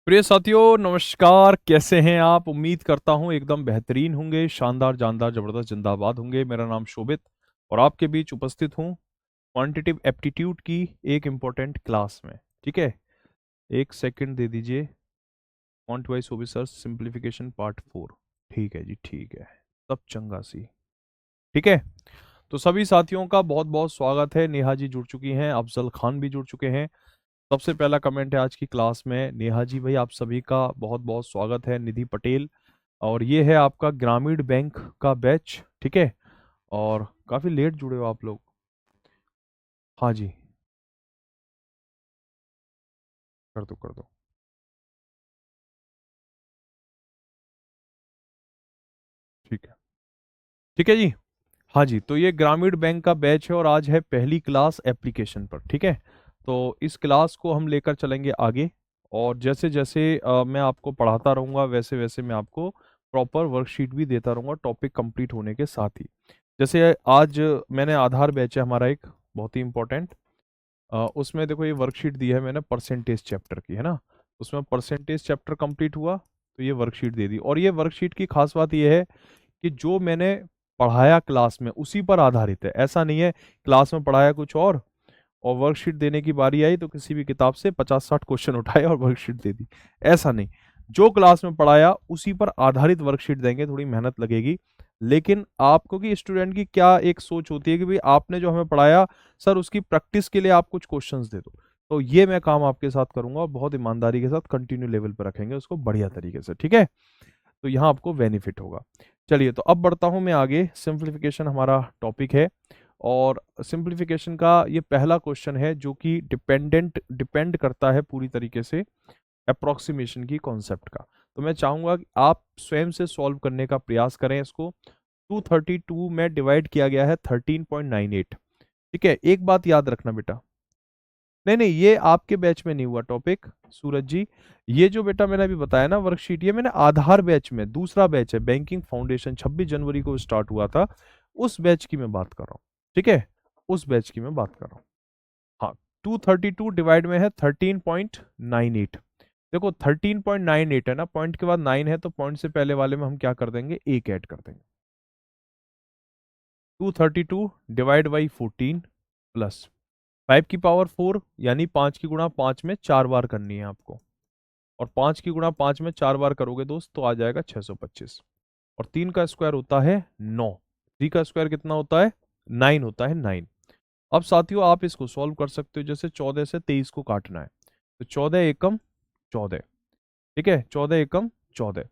प्रिय साथियों, नमस्कार। कैसे हैं आप? उम्मीद करता हूं एकदम बेहतरीन होंगे, शानदार जानदार जबरदस्त जिंदाबाद होंगे। मेरा नाम शोभित और आपके बीच उपस्थित हूं क्वांटिटेटिव एप्टीट्यूड की एक इम्पोर्टेंट क्लास में। ठीक है, एक सेकंड दे दीजिए। क्वांट वाइज शोभित सर सिंप्लीफिकेशन पार्ट 4। ठीक है जी, ठीक है। सब चंगा सी। ठीक है, तो सभी साथियों का बहुत बहुत स्वागत है। नेहा जी जुड़ चुकी हैं, अफजल खान भी जुड़ चुके हैं। सबसे पहला कमेंट है आज की क्लास में। नेहा जी भाई, आप सभी का बहुत बहुत स्वागत है। निधि पटेल, और ये है आपका ग्रामीण बैंक का बैच। ठीक है, और काफी लेट जुड़े हो आप लोग। हाँ जी, कर दो कर दो। ठीक है, ठीक है जी। हाँ जी, तो ये ग्रामीण बैंक का बैच है और आज है पहली क्लास एप्लीकेशन पर। ठीक है, तो इस क्लास को हम लेकर चलेंगे आगे, और जैसे जैसे मैं आपको पढ़ाता रहूँगा वैसे वैसे मैं आपको प्रॉपर वर्कशीट भी देता रहूँगा टॉपिक कंप्लीट होने के साथ ही। जैसे आज मैंने आधार बैच है हमारा एक बहुत ही इंपॉर्टेंट, उसमें देखो ये वर्कशीट दी है मैंने परसेंटेज चैप्टर की, है ना। उसमें परसेंटेज चैप्टर कंप्लीट हुआ तो ये वर्कशीट दे दी। और ये वर्कशीट की खास बात ये है कि जो मैंने पढ़ाया क्लास में उसी पर आधारित है। ऐसा नहीं है क्लास में पढ़ाया कुछ और वर्कशीट देने की बारी आई तो किसी भी किताब से 50-60 क्वेश्चन उठाए और वर्कशीट दे दी। ऐसा नहीं, जो क्लास में पढ़ाया उसी पर आधारित वर्कशीट देंगे। थोड़ी मेहनत लगेगी, लेकिन आपको कि स्टूडेंट की क्या एक सोच होती है कि भाई आपने जो हमें पढ़ाया सर उसकी प्रैक्टिस के लिए आप कुछ क्वेश्चंस दे दो। तो ये मैं काम आपके साथ करूंगा और बहुत ईमानदारी के साथ कंटिन्यू लेवल पर रखेंगे उसको बढ़िया तरीके से। ठीक है, तो यहाँ आपको बेनिफिट होगा। चलिए, तो अब बढ़ता हूँ मैं आगे। सिंप्लीफिकेशन हमारा टॉपिक है, और सिंप्लीफिकेशन का ये पहला क्वेश्चन है जो कि डिपेंड करता है पूरी तरीके से अप्रोक्सीमेशन की कॉन्सेप्ट का। तो मैं चाहूंगा कि आप स्वयं से सॉल्व करने का प्रयास करें इसको। 232 में डिवाइड किया गया है 13.98। ठीक है, एक बात याद रखना बेटा। नहीं नहीं, ये आपके बैच में नहीं हुआ टॉपिक सूरज जी। ये जो बेटा मैंने अभी बताया ना वर्कशीट, ये मैंने आधार बैच में, दूसरा बैच है बैंकिंग फाउंडेशन, 26 जनवरी को स्टार्ट हुआ था। उस बैच की मैं बात कर रहा हूँ। ठीक है, उस बैच की मैं बात कर रहा हूँ। हाँ, 232 डिवाइड में है 13.98। देखो 13.98 है ना, पॉइंट के बाद 9 है तो पॉइंट से पहले वाले में हम क्या कर देंगे, एक ऐड कर देंगे। 232 डिवाइड बाई 14 प्लस 5 की पावर 4, यानी 5 की गुणा 5 में 4 बार करनी है आपको। और 5 की गुणा 5 में 4 बार करोगे दोस्त तो आ जाएगा 625। और 3 का स्क्वायर होता है 9। 3 का स्क्वायर कितना होता है? 9 होता है, 9। अब साथियों आप इसको सॉल्व कर सकते हो। जैसे 14 से 23 को काटना है तो 14 एकम 14। ठीक है, 14 एकम 14।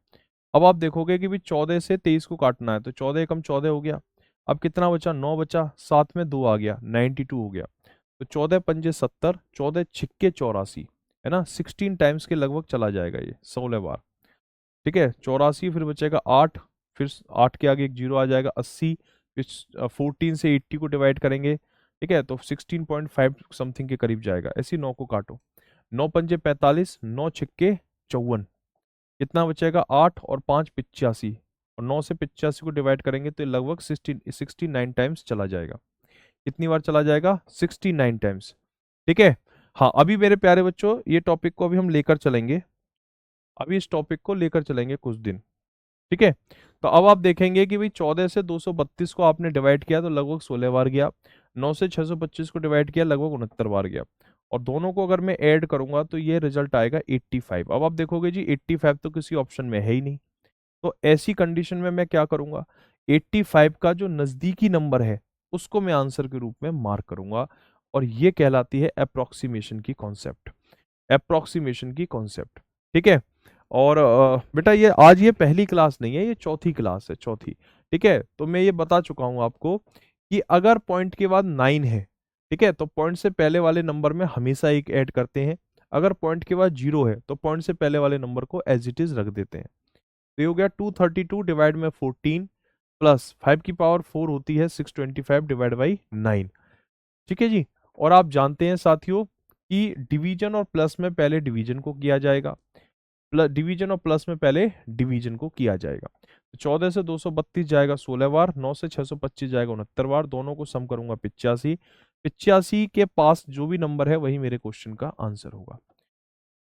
अब आप देखोगे कि भी 14 से 23 को काटना है तो 14 एकम 14 हो गया। अब कितना बचा? 9 बचा, साथ में 2 आ गया, 92 हो गया। तो 14 पंजे 70, 14 छिक्के 84, है ना। 16 टाइम्स के लगभग चला जाएगा ये, 16 बार। ठीक है, 84, फिर बचेगा 8, फिर 8 के आगे एक जीरो आ जाएगा, 80। फिर 14 से 80 को डिवाइड करेंगे, ठीक है, तो 16.5 समथिंग के करीब जाएगा। ऐसे 9 को काटो, 9 पंजे 45, 9 छिक्के 54। कितना बचेगा? 8 और 5 85। और 9 से 85 को डिवाइड करेंगे तो ये लगभग 69 टाइम्स चला जाएगा। कितनी बार चला जाएगा? 69 टाइम्स। ठीक है। हाँ, अभी मेरे प्यारे बच्चों ये टॉपिक को अभी हम लेकर चलेंगे, अभी इस टॉपिक को लेकर चलेंगे कुछ दिन। ठीक है, तो अब आप देखेंगे कि भाई 14 से 232 को आपने डिवाइड किया तो लगभग 16 बार गया। 9 से 625 को डिवाइड किया लगभग 69 बार गया। और दोनों को अगर मैं ऐड करूंगा तो ये रिजल्ट आएगा 85। अब आप देखोगे जी 85 तो किसी ऑप्शन में है ही नहीं। तो ऐसी कंडीशन में मैं क्या करूंगा, 85 का जो नजदीकी नंबर है उसको मैं आंसर के रूप में मार्क करूंगा। और ये कहलाती है अप्रोक्सीमेशन की कॉन्सेप्ट, अप्रोक्सीमेशन की कॉन्सेप्ट। ठीक है, और बेटा ये आज ये पहली क्लास नहीं है, ये चौथी क्लास है, चौथी। ठीक है, तो मैं ये बता चुका हूं आपको कि अगर पॉइंट के बाद 9 है, ठीक है, तो पॉइंट से पहले वाले नंबर में हमेशा एक ऐड करते हैं। अगर पॉइंट के बाद 0 है तो पॉइंट से पहले वाले नंबर को एज इट इज रख देते हैं। तो ये हो गया 232 डिवाइड में 14 प्लस 5 की पावर 4 होती है 625 डिवाइड बाई 9। ठीक है जी। और आप जानते हैं साथियों कि डिवीजन और प्लस में पहले डिवीजन को किया जाएगा, प्लस डिवीजन और प्लस में पहले डिवीजन को किया जाएगा। तो 14 से 232 जाएगा 16 बार, 9 से 625 जाएगा 69 बार, दोनों को सम करूंगा 85। 85 के पास जो भी नंबर है वही मेरे क्वेश्चन का आंसर होगा।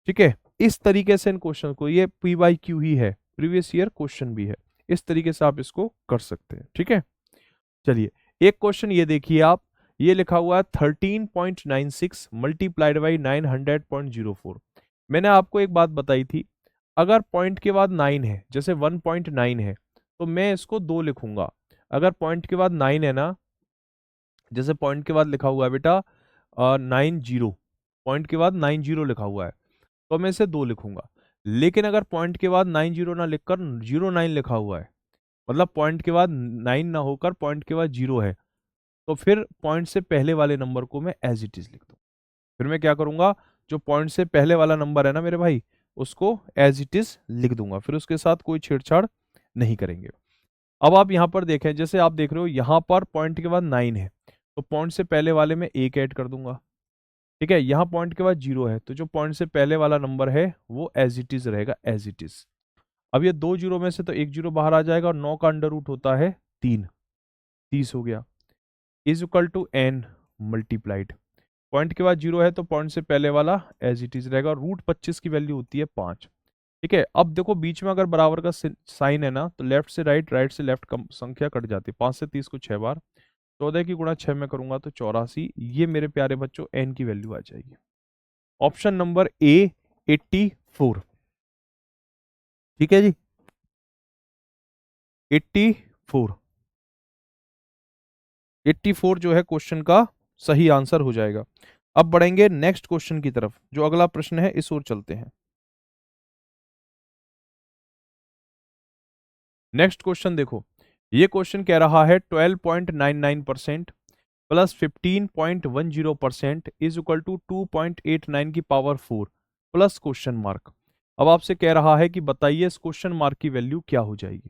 ठीक है, इस तरीके से इन क्वेश्चन को, ये PYQ ही है, प्रीवियस ईयर क्वेश्चन भी है, इस तरीके से आप इसको कर सकते हैं। ठीक है, चलिए एक क्वेश्चन ये देखिए आप, ये लिखा हुआ है 13.96 मल्टीप्लाइड बाई 900.04। मैंने आपको एक बात बताई थी, अगर पॉइंट के बाद 9 है, जैसे 1.9 है, तो मैं इसको 2 लिखूंगा। अगर पॉइंट के बाद 9 है ना, जैसे पॉइंट के बाद लिखा हुआ है बेटा 90, पॉइंट के बाद 90 लिखा हुआ है, तो मैं इसे 2 लिखूंगा। लेकिन अगर पॉइंट के बाद 90 ना लिखकर 09 लिखा हुआ है, मतलब पॉइंट के बाद 9 ना होकर पॉइंट के बाद 0 है, तो फिर पॉइंट से पहले वाले नंबर को मैं एज इट इज लिख दूँ। फिर मैं क्या करूंगा, जो पॉइंट से पहले वाला नंबर है ना मेरे भाई, उसको एज इट इज लिख दूंगा, फिर उसके साथ कोई छेड़छाड़ नहीं करेंगे। अब आप यहां पर देखें, जैसे आप देख रहे हो यहां पर पॉइंट के बाद 9 है, तो पॉइंट से पहले वाले में 1 ऐड कर दूंगा। ठीक है, यहाँ पॉइंट के बाद 0 है, तो जो पॉइंट से पहले वाला नंबर है वो एज इट इज रहेगा, एज इट इज। अब ये 2 जीरो में से तो 1 जीरो बाहर आ जाएगा, और 9 का अंडर रूट होता है 3, 30 हो गया, is equal to n multiplied, point के बाद 0 है तो पॉइंट से पहले वाला एज इट इज रहेगा, और रूट 25 की वैल्यू होती है 5। ठीक है, अब देखो बीच में अगर बराबर का साइन है ना, तो लेफ्ट से राइट, राइट से लेफ्ट कम संख्या कट जाती है, 5 से 30 को 6 बार, 14 की गुणा 6 में करूंगा तो 84, ये मेरे प्यारे बच्चों n की वैल्यू आ जाएगी। Option number A 84। ठीक है जी, 84, 84 जो है क्वेश्चन का सही आंसर हो जाएगा। अब बढ़ेंगे नेक्स्ट क्वेश्चन की तरफ, जो अगला प्रश्न है इस ओर चलते हैं। नेक्स्ट क्वेश्चन देखो, ये क्वेश्चन कह रहा है 12.99% प्लस 15.10% इज इक्वल टू 2.89 की पावर 4 प्लस क्वेश्चन मार्क। अब आपसे कह रहा है कि बताइए इस क्वेश्चन मार्क की वैल्यू क्या हो जाएगी।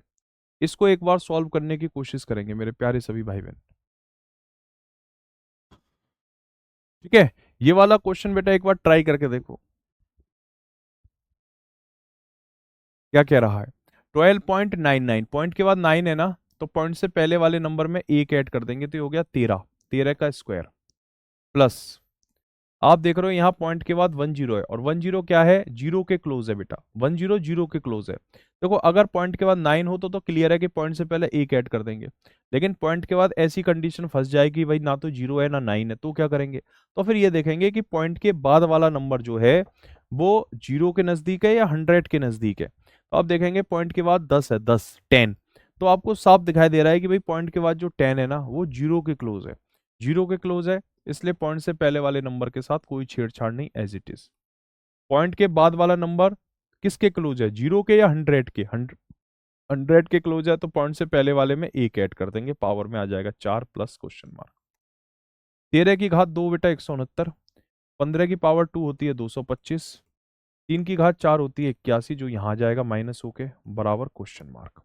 इसको एक बार सॉल्व करने की कोशिश करेंगे मेरे प्यारे सभी भाई बहन। ठीक है, ये वाला क्वेश्चन बेटा एक बार ट्राई करके देखो क्या कह रहा है। 12.99, पॉइंट के बाद 9 है ना, तो पॉइंट से पहले वाले नंबर में 1 ऐड कर देंगे तो ये हो गया 13, 13 का स्क्वायर, प्लस आप देख रहे हो यहाँ पॉइंट के बाद 10 है, और 10 क्या है, जीरो के क्लोज है बेटा, 10 जीरो के क्लोज है। देखो अगर पॉइंट के बाद 9 हो तो क्लियर है कि पॉइंट से पहले 1 ऐड कर देंगे, लेकिन पॉइंट के बाद ऐसी कंडीशन फंस जाएगी भाई, ना तो 0 है ना 9 है, तो क्या करेंगे, तो फिर ये देखेंगे कि पॉइंट के बाद वाला नंबर जो है वो 0 के नजदीक है या 100 के नजदीक है। तो आप देखेंगे पॉइंट के बाद 10 है, 10 10, तो आपको साफ दिखाई दे रहा है कि भाई पॉइंट के बाद जो 10 है ना वो 0 के क्लोज है, 0 के क्लोज है, इसलिए पॉइंट से पहले वाले नंबर के साथ कोई छेड़छाड़ नहीं, एज इट इज। पॉइंट के बाद वाला नंबर किसके क्लोज है, 0 के या 100 के, 100 के क्लोज है, तो पॉइंट से पहले वाले में 1 ऐड कर देंगे, पावर में आ जाएगा 4 प्लस क्वेश्चन मार्क। 13 की घात 2 बेटा 169, 15 की पावर 2 होती है 225, 3 की घात 4 होती है 81, जो यहाँ आ जाएगा माइनस होके बराबर क्वेश्चन मार्क।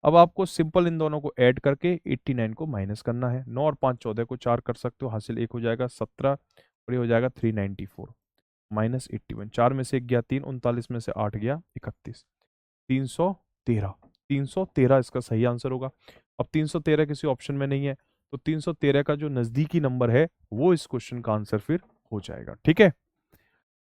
अब आपको सिंपल इन दोनों को ऐड करके 89 को माइनस करना है, 9 और 5 14 को 4 कर सकते हो, हासिल 1 हो जाएगा 17, और ये हो जाएगा 394 माइनस 81, 4 में से 1 गया 3, 39 में से 8 गया 31, 313, 313 इसका सही आंसर होगा। अब 313 किसी ऑप्शन में नहीं है, तो 313 का जो नजदीकी नंबर है वो इस क्वेश्चन का आंसर फिर हो जाएगा। ठीक है,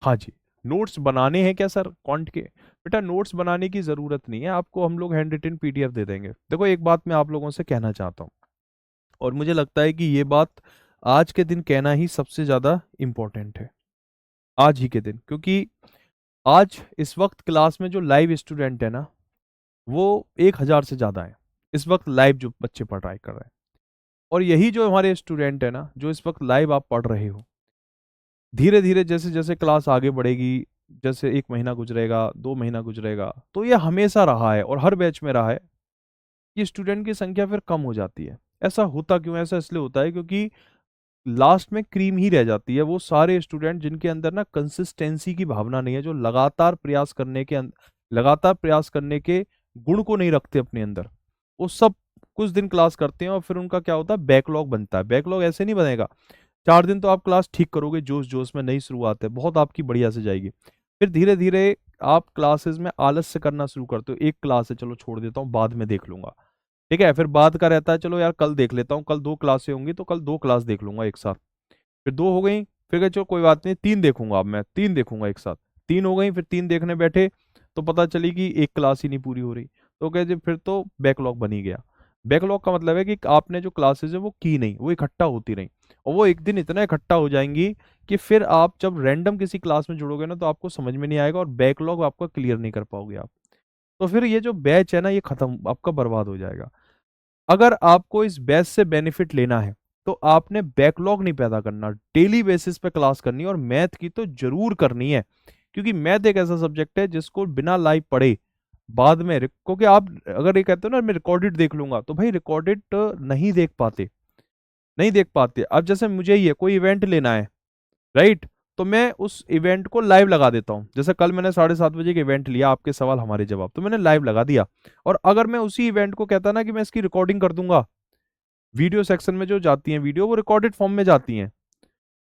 हाँ जी। नोट्स बनाने हैं क्या सर क्वांट के, बेटा नोट्स बनाने की जरूरत नहीं है आपको, हम लोग हैंड रिटन PDF दे देंगे। देखो एक बात मैं आप लोगों से कहना चाहता हूँ, और मुझे लगता है कि ये बात आज के दिन कहना ही सबसे ज्यादा इंपॉर्टेंट है, आज ही के दिन, क्योंकि आज इस वक्त क्लास में जो लाइव स्टूडेंट है ना वो 1000 से ज्यादा है, इस वक्त लाइव जो बच्चे पढ़ाई कर रहे हैं। और यही जो हमारे स्टूडेंट है ना, जो इस वक्त लाइव आप पढ़ रहे हो, धीरे धीरे जैसे जैसे क्लास आगे बढ़ेगी, जैसे 1 महीना गुजरेगा, 2 महीना गुजरेगा, तो ये हमेशा रहा है और हर बैच में रहा है कि स्टूडेंट की संख्या फिर कम हो जाती है। ऐसा होता क्यों है? ऐसा इसलिए होता है क्योंकि लास्ट में क्रीम ही रह जाती है, वो सारे स्टूडेंट जिनके अंदर ना कंसिस्टेंसी की भावना नहीं है, जो लगातार प्रयास करने के गुण को नहीं रखते अपने अंदर, वो सब कुछ दिन क्लास करते हैं और फिर उनका क्या होता है, बैकलॉग बनता है। बैकलॉग ऐसे नहीं बनेगा, 4 दिन तो आप क्लास ठीक करोगे, जोश जोश में, नई शुरुआत है, बहुत आपकी बढ़िया से जाएगी, फिर धीरे धीरे आप क्लासेस में आलस से करना शुरू करते हो, एक क्लास है चलो छोड़ देता हूँ बाद में देख लूंगा, ठीक है, फिर बाद का रहता है चलो यार कल देख लेता हूँ, कल 2 क्लासें होंगी तो कल 2 क्लास देख लूंगा एक साथ, फिर 2 हो गई, फिर कहे चलो कोई बात नहीं 3 देखूंगा, अब मैं 3 देखूंगा एक साथ, 3 हो गई, फिर 3 देखने बैठे तो पता चली कि एक क्लास ही नहीं पूरी हो रही, तो कहते फिर तो बैकलॉग बन ही गया। बैकलॉग का मतलब है कि आपने जो क्लासेस है वो की नहीं, वो इकट्ठा होती रही, और वो एक दिन इतना इकट्ठा हो जाएंगी कि फिर आप जब रैंडम किसी क्लास में जुड़ोगे ना तो आपको समझ में नहीं आएगा और बैकलॉग आपका क्लियर नहीं कर पाओगे आप। तो फिर ये जो बैच है ना ये खत्म, आपका बर्बाद हो जाएगा। अगर आपको इस बैच से बेनिफिट लेना है तो आपने बैकलॉग नहीं पैदा करना, डेली बेसिस पे क्लास करनी है, और मैथ की तो जरूर करनी है, क्योंकि मैथ एक ऐसा सब्जेक्ट है जिसको बिना लाइव पढ़े बाद में क्योंकि आप अगर ये कहते हो ना मैं रिकॉर्डेड देख लूंगा, तो भाई रिकॉर्डेड नहीं देख पाते, नहीं देख पाते। अब जैसे मुझे ये कोई इवेंट लेना है, राइट, तो मैं उस इवेंट को लाइव लगा देता हूँ। जैसे कल मैंने 7:30 बजे का इवेंट लिया, आपके सवाल हमारे जवाब, तो मैंने लाइव लगा दिया। और अगर मैं उसी इवेंट को कहता ना कि मैं इसकी रिकॉर्डिंग कर दूंगा, वीडियो सेक्शन में जो जाती हैं वीडियो वो रिकॉर्डेड फॉर्म में जाती हैं,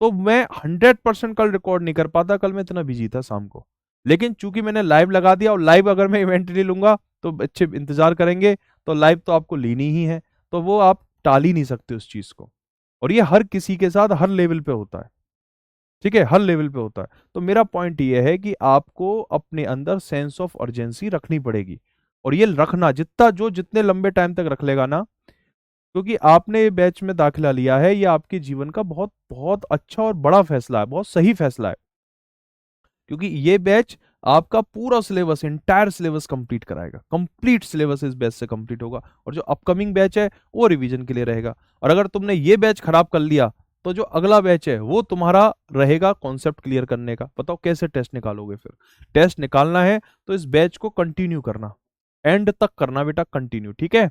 तो मैं 100% कल रिकॉर्ड नहीं कर पाता, कल मैं इतना बिजी था शाम को। लेकिन चूंकि मैंने लाइव लगा दिया, और लाइव अगर मैं इवेंट नहीं लूंगा तो बच्चे इंतजार करेंगे, तो लाइव तो आपको लेनी ही है, तो वो आप टाल ही नहीं सकते उस चीज को। और ये हर किसी के साथ हर लेवल पे होता है, ठीक है, हर लेवल पे होता है। तो मेरा पॉइंट ये है कि आपको अपने अंदर सेंस ऑफ अर्जेंसी रखनी पड़ेगी, और ये रखना जितना जो जितने लंबे टाइम तक रख लेगा ना, क्योंकि आपने ये बैच में दाखिला लिया है, ये आपके जीवन का बहुत बहुत अच्छा और बड़ा फैसला है, बहुत सही फैसला है, क्योंकि ये बैच आपका पूरा सिलेबस, इंटायर सिलेबस कंप्लीट कराएगा, कंप्लीट सिलेबस इस बैच से कंप्लीट होगा, और जो अपकमिंग बैच है वो रिवीजन के लिए रहेगा। और अगर तुमने ये बैच खराब कर लिया तो जो अगला बैच है वो तुम्हारा रहेगा कॉन्सेप्ट क्लियर करने का। बताओ कैसे टेस्ट निकालोगे? फिर टेस्ट निकालना है तो इस बैच को कंटिन्यू करना, एंड तक करना बेटा, कंटिन्यू, ठीक है।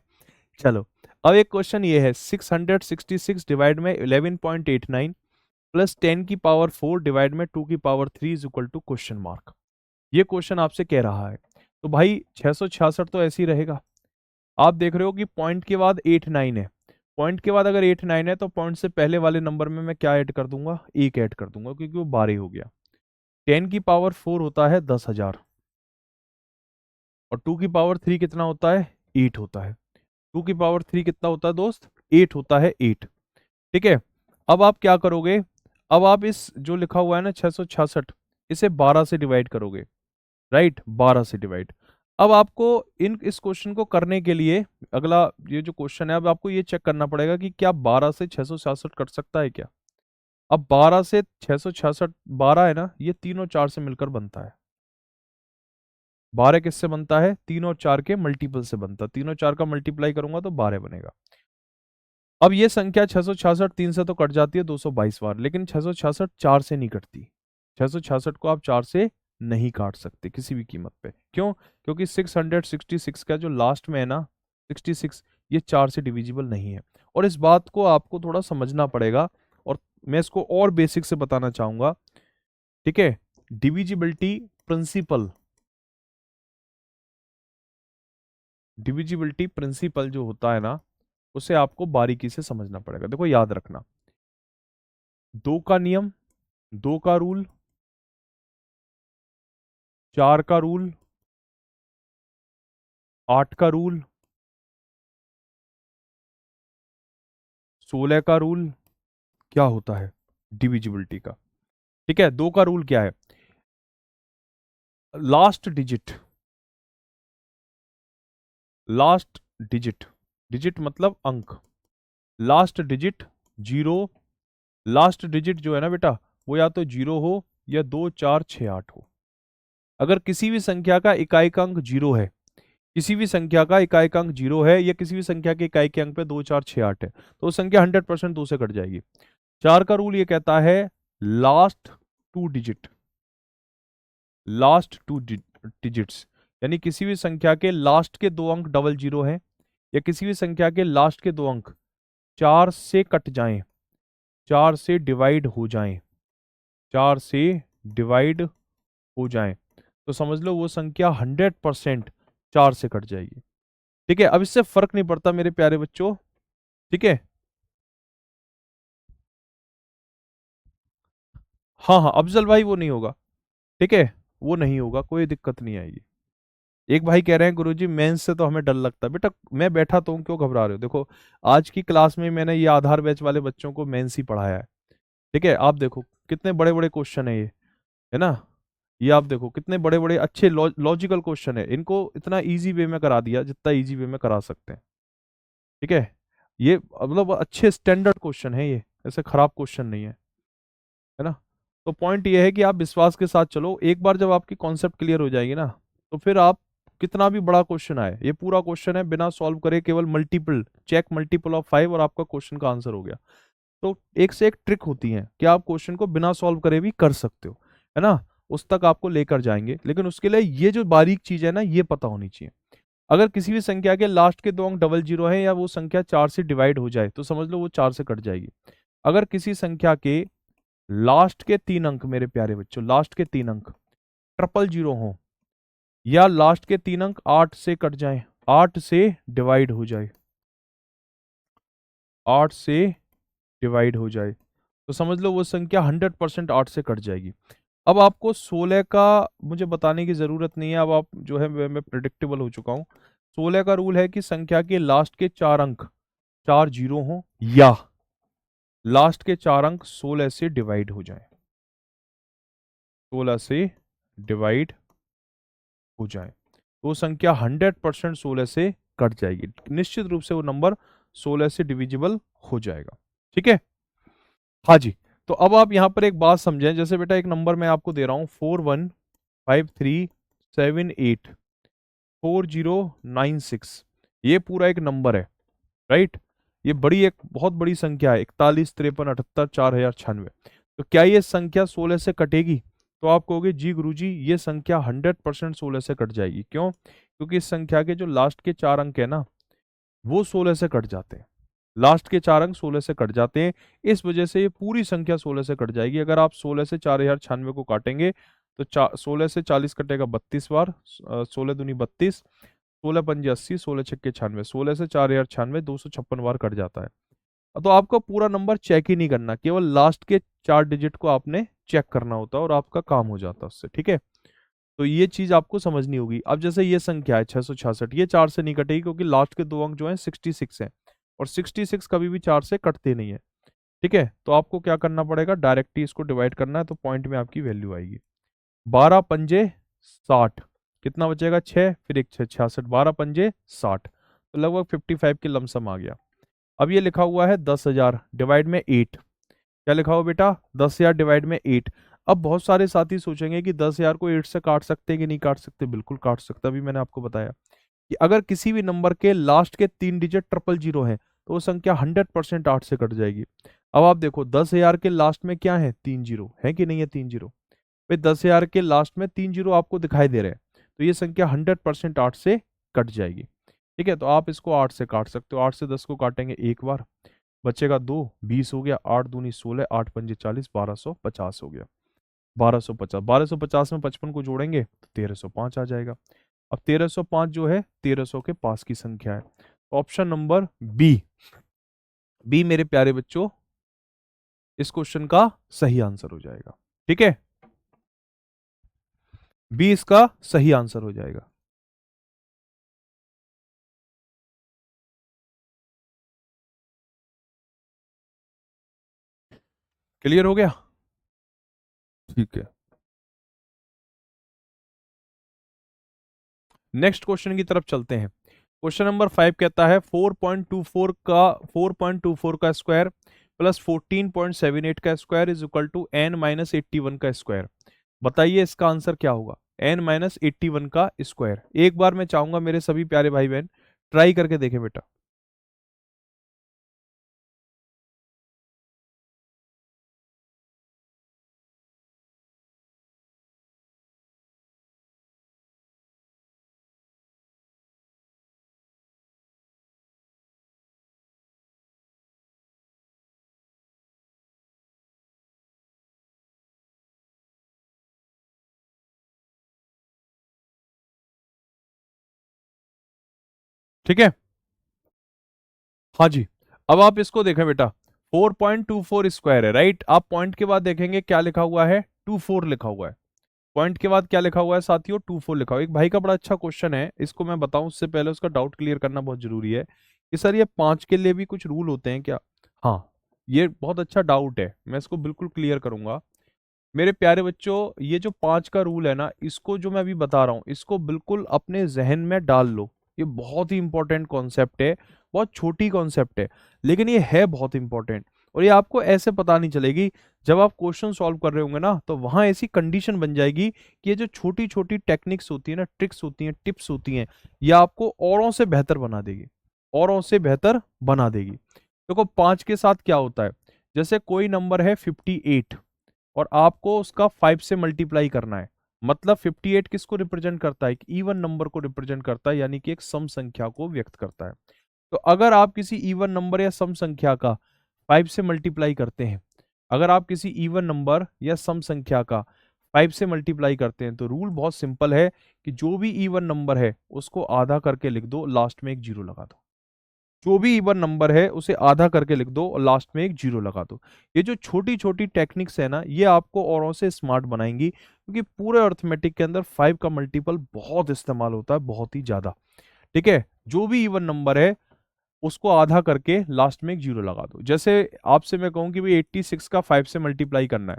चलो, अब एक क्वेश्चन ये है, 666 डिवाइड में 11.89 प्लस 10 की पावर 4 डिवाइड में 2 की power 3 is equal to question mark. ये क्वेश्चन आपसे कह रहा है, तो भाई 666 तो ऐसे ही रहेगा। आप देख रहे हो कि पॉइंट के बाद 89 है, पॉइंट के बाद अगर 89 है तो पॉइंट से पहले वाले नंबर में मैं क्या ऐड कर दूंगा? 1 ऐड कर दूंगा, क्योंकि वो 12 हो गया। 10 की पावर 4 होता है 10,000, और 2 की पावर 3 कितना होता है? 8 होता है। 2 की पावर 3 कितना होता है दोस्त? 8 होता है, 8, ठीक है। अब आप क्या करोगे? अब आप इस जो लिखा हुआ है ना 666, इसे 12 से डिवाइड करोगे, राइट, 12 से डिवाइड। अब आपको इस क्वेश्चन को करने के लिए अगला ये जो क्वेश्चन है, अब आपको ये चेक करना पड़ेगा कि क्या 12 से 666 कट सकता है क्या? अब 12 से 666, 12 है ना, ये 3 और 4 से मिलकर बनता है। 12 किससे बनता है? 3 और 4 के मल्टीपल से बनता है, 3 और 4 का मल्टीप्लाई करूंगा तो 12 बनेगा। अब ये संख्या 666 3 से तो कट जाती है 222 बार, लेकिन 666 4 से नहीं कटती। 666 को आप 4 से नहीं काट सकते किसी भी कीमत पे। क्यों? क्योंकि 666 का जो लास्ट में है ना 66, ये 4 से डिविजिबल नहीं है। और इस बात को आपको थोड़ा समझना पड़ेगा, और मैं इसको और बेसिक से बताना चाहूंगा, ठीक है। डिविजिबिलिटी प्रिंसिपल, डिविजिबिलिटी प्रिंसिपल जो होता है ना, उसे आपको बारीकी से समझना पड़ेगा। देखो याद रखना, 2 का नियम, 2 का रूल, 4 का रूल, 8 का रूल, 16 का रूल, क्या होता है डिविजिबिलिटी का, ठीक है। 2 का रूल क्या है? Last digit, last digit, digit मतलब अंक, लास्ट डिजिट 0, लास्ट डिजिट जो है ना बेटा वो या तो 0 हो या 2 4 6 8 हो। अगर किसी भी संख्या का इकाई का अंक 0 है, किसी भी संख्या का इकाई का अंक 0 है, या किसी भी संख्या के इकाई के अंक पे 2 4 6 8 है, तो वो संख्या 100% 2 से कट जाएगी। 4 का रूल ये कहता है लास्ट 2 डिजिट, लास्ट 2 डिजिट्स, यानी किसी भी संख्या के लास्ट के 2 अंक डबल जीरो हैं, या किसी भी संख्या के लास्ट के 2 अंक 4 से कट जाएं, 4 से डिवाइड हो जाएं, 4 से डिवाइड हो जाएं, तो समझ लो वो संख्या 100% 4 से कट जाएगी, ठीक है। अब इससे फर्क नहीं पड़ता मेरे प्यारे बच्चों, ठीक है। हाँ हाँ अफजल भाई वो नहीं होगा, ठीक है, वो नहीं होगा, कोई दिक्कत नहीं आएगी। एक भाई कह रहे हैं गुरुजी मेंस से तो हमें डर लगता है। बेटा मैं बैठा तो हूँ, क्यों घबरा रहे हो? देखो आज की क्लास में मैंने ये आधार बैच वाले बच्चों को मेंस ही पढ़ाया है, ठीक है। आप देखो कितने बड़े बड़े क्वेश्चन है ये, है ना। ये आप देखो कितने बड़े बड़े अच्छे लॉजिकल क्वेश्चन है, इनको इतना इजी वे में करा दिया जितना इजी वे में करा सकते हैं। ठीक है, ये मतलब अच्छे स्टैंडर्ड क्वेश्चन है ये, ऐसे खराब क्वेश्चन नहीं है ना। तो पॉइंट ये है कि आप विश्वास के साथ चलो, एक बार जब आपकी कॉन्सेप्ट क्लियर हो जाएगी ना, तो फिर आप कितना भी बड़ा क्वेश्चन आए, ये पूरा क्वेश्चन है बिना सॉल्व करे, केवल मल्टीपल चेक मल्टीपल ऑफ 5 और आपका क्वेश्चन का आंसर हो गया। तो एक से एक ट्रिक होती है कि आप क्वेश्चन को बिना सॉल्व करे भी कर सकते हो, है ना। उस तक आपको लेकर जाएंगे, लेकिन उसके लिए ये जो बारीक चीज है ना, ये पता होनी चाहिए। अगर किसी भी संख्या के लास्ट के 2 अंक डबल जीरो है, या वो संख्या 4 से डिवाइड हो जाए, तो समझ लो वो 4 से कट जाएगी। अगर किसी संख्या के लास्ट के 3 अंक, मेरे प्यारे बच्चों, लास्ट के 3 अंक ट्रिपल जीरो हो, या लास्ट के 3 अंक 8 से कट जाए, 8 से डिवाइड हो जाए, 8 से डिवाइड हो जाए, तो समझ लो वो संख्या 100% 8 से कट जाएगी। अब आपको 16 का मुझे बताने की जरूरत नहीं है, अब आप जो है मैं प्रिडिक्टेबल हो चुका हूं। 16 का रूल है कि संख्या के लास्ट के 4 अंक 4 जीरो हो, या लास्ट के 4 अंक 16 से डिवाइड हो जाए, 16 से डिवाइड हो जाए, तो संख्या 100% 16 से कट जाएगी, निश्चित रूप से वो नंबर 16 से डिविजिबल हो जाएगा। ठीक है, हाँ जी। तो अब आप यहां पर एक बात समझें, जैसे बेटा एक नंबर मैं आपको दे रहा हूं 4153784096, ये पूरा एक नंबर है, राइट। ये बड़ी एक बहुत बड़ी संख्या है, 41 53 78 4096। तो क्या ये संख्या 16 से कटेगी? तो आप कहोगे जी गुरुजी ये संख्या 100% 16 से कट जाएगी। क्यों? क्योंकि इस संख्या के जो लास्ट के 4 अंक है ना, वो 16 से कट जाते हैं, लास्ट के 4 अंक 16 से कट जाते हैं। इस वजह से ये पूरी संख्या 16 से कट जाएगी। अगर आप 16 से 4096 को काटेंगे, तो 16 से 40 कटेगा 32 बार, 16 दूनी 32, 16 पंजे 80, 16 छक्के 96, 16 से 4096 256 बार कट जाता है। तो आपको पूरा नंबर चेक ही नहीं करना, केवल लास्ट के 4 डिजिट को आपने चेक करना होता है और आपका काम हो जाता है उससे। ठीक है, तो ये चीज आपको समझनी होगी। अब जैसे ये संख्या है 666, ये 4 से नहीं कटेगी, क्योंकि लास्ट के 2 अंक जो है 66 है, और 66 कभी भी 4 से कटते नहीं है। ठीक है, तो आपको क्या करना पड़ेगा, डायरेक्टली इसको डिवाइड करना है, तो पॉइंट में आपकी वैल्यू आएगी 12 पंजे 60, कितना बचेगा 6, फिर एक 6 66, 12 पंजे 60, तो लगभग 55 के लमसम आ गया। अब ये लिखा हुआ है 10,000 डिवाइड में 8, क्या लिखा हुआ बेटा 10,000 डिवाइड में 8। अब बहुत सारे साथी सोचेंगे कि 10,000 को 8 से काट सकते हैं कि नहीं काट सकते, बिल्कुल काट सकते। अभी मैंने आपको बताया कि अगर किसी भी नंबर के लास्ट के 3 डिजिट ट्रिपल जीरो है, तो वो संख्या 100% 8 से कट जाएगी। अब आप देखो 10,000 के लास्ट में क्या है, 3 जीरो है कि नहीं है, 3 जीरो। भाई 10,000 के लास्ट में 3 जीरो आपको दिखाई दे रहे हैं, तो ये संख्या 100% 8 से कट जाएगी। ठीक है, तो आप इसको 8 से काट सकते हो, 8 से 10 को काटेंगे एक बार, बचेगा 2, 20 हो गया, 8 दूनी 16, 8 पंजे 40, 1250 हो गया, 1250, 1250 में 55 को जोड़ेंगे तो 1305 आ जाएगा। अब 1305 जो है 1300 के पास की संख्या है। ऑप्शन नंबर बी, बी मेरे प्यारे बच्चों इस क्वेश्चन का सही आंसर हो जाएगा। ठीक है, बी इसका सही आंसर हो जाएगा। क्लियर हो गया? ठीक है, नेक्स्ट क्वेश्चन की तरफ चलते हैं। क्वेश्चन नंबर 5 कहता है 4.24 का स्क्वायर प्लस 14.78 का square is equal to n-81 का स्क्वायर। बताइए इसका आंसर क्या होगा, n-81 का स्क्वायर। एक बार मैं चाहूंगा मेरे सभी प्यारे भाई बहन ट्राई करके देखें बेटा। ठीक है, हाँ जी। अब आप इसको देखें बेटा, 4.24 स्क्वायर है, राइट। आप पॉइंट के बाद देखेंगे क्या लिखा हुआ है, 24 लिखा हुआ है। पॉइंट के बाद क्या लिखा हुआ है साथियों, 24 लिखा हुआ है। एक भाई का बड़ा अच्छा क्वेश्चन है, इसको मैं बताऊं उससे पहले उसका डाउट क्लियर करना बहुत जरूरी है कि सर ये 5 के लिए भी कुछ रूल होते हैं क्या। हाँ, ये बहुत अच्छा डाउट है, मैं इसको बिल्कुल क्लियर करूंगा। मेरे प्यारे बच्चों, ये जो 5 का रूल है ना, इसको जो मैं अभी बता रहा हूँ, इसको बिल्कुल अपने जहन में डाल लो। ये बहुत ही इंपॉर्टेंट कॉन्सेप्ट है, बहुत छोटी कॉन्सेप्ट है, लेकिन ये है बहुत इंपॉर्टेंट। और ये आपको ऐसे पता नहीं चलेगी, जब आप क्वेश्चन सॉल्व कर रहे होंगे ना, तो वहां ऐसी कंडीशन बन जाएगी कि ये जो छोटी छोटी टेक्निक्स होती है ना, ट्रिक्स होती हैं, टिप्स होती हैं, ये आपको औरों से बेहतर बना देगी, औरों से बेहतर बना देगी। देखो 5 के साथ क्या होता है, जैसे कोई नंबर है 58 और आपको उसका 5 से मल्टीप्लाई करना है, मतलब 58 किसको रिप्रेजेंट करता है, एक इवन नंबर को रिप्रेजेंट करता है, यानी कि एक सम संख्या को व्यक्त करता है। तो अगर आप किसी इवन नंबर या सम संख्या का 5 से मल्टीप्लाई करते हैं, अगर आप किसी इवन नंबर या सम संख्या का 5 से मल्टीप्लाई करते हैं, तो रूल बहुत सिंपल है कि जो भी इवन नंबर है उसको आधा करके लिख दो, लास्ट में एक जीरो लगा दो। जो भी इवन नंबर है उसे आधा करके लिख दो और लास्ट में एक जीरो लगा दो। ये जो छोटी छोटी टेक्निक्स है ना, ये आपको औरों से स्मार्ट बनाएंगी, क्योंकि पूरे अर्थमेटिक के अंदर 5 का मल्टीपल बहुत इस्तेमाल होता है, बहुत ही ज्यादा। ठीक है, जो भी इवन नंबर है उसको आधा करके लास्ट में एक जीरो लगा दो। जैसे आपसे मैं कहूँ कि भाई 86 का 5 से मल्टीप्लाई करना है,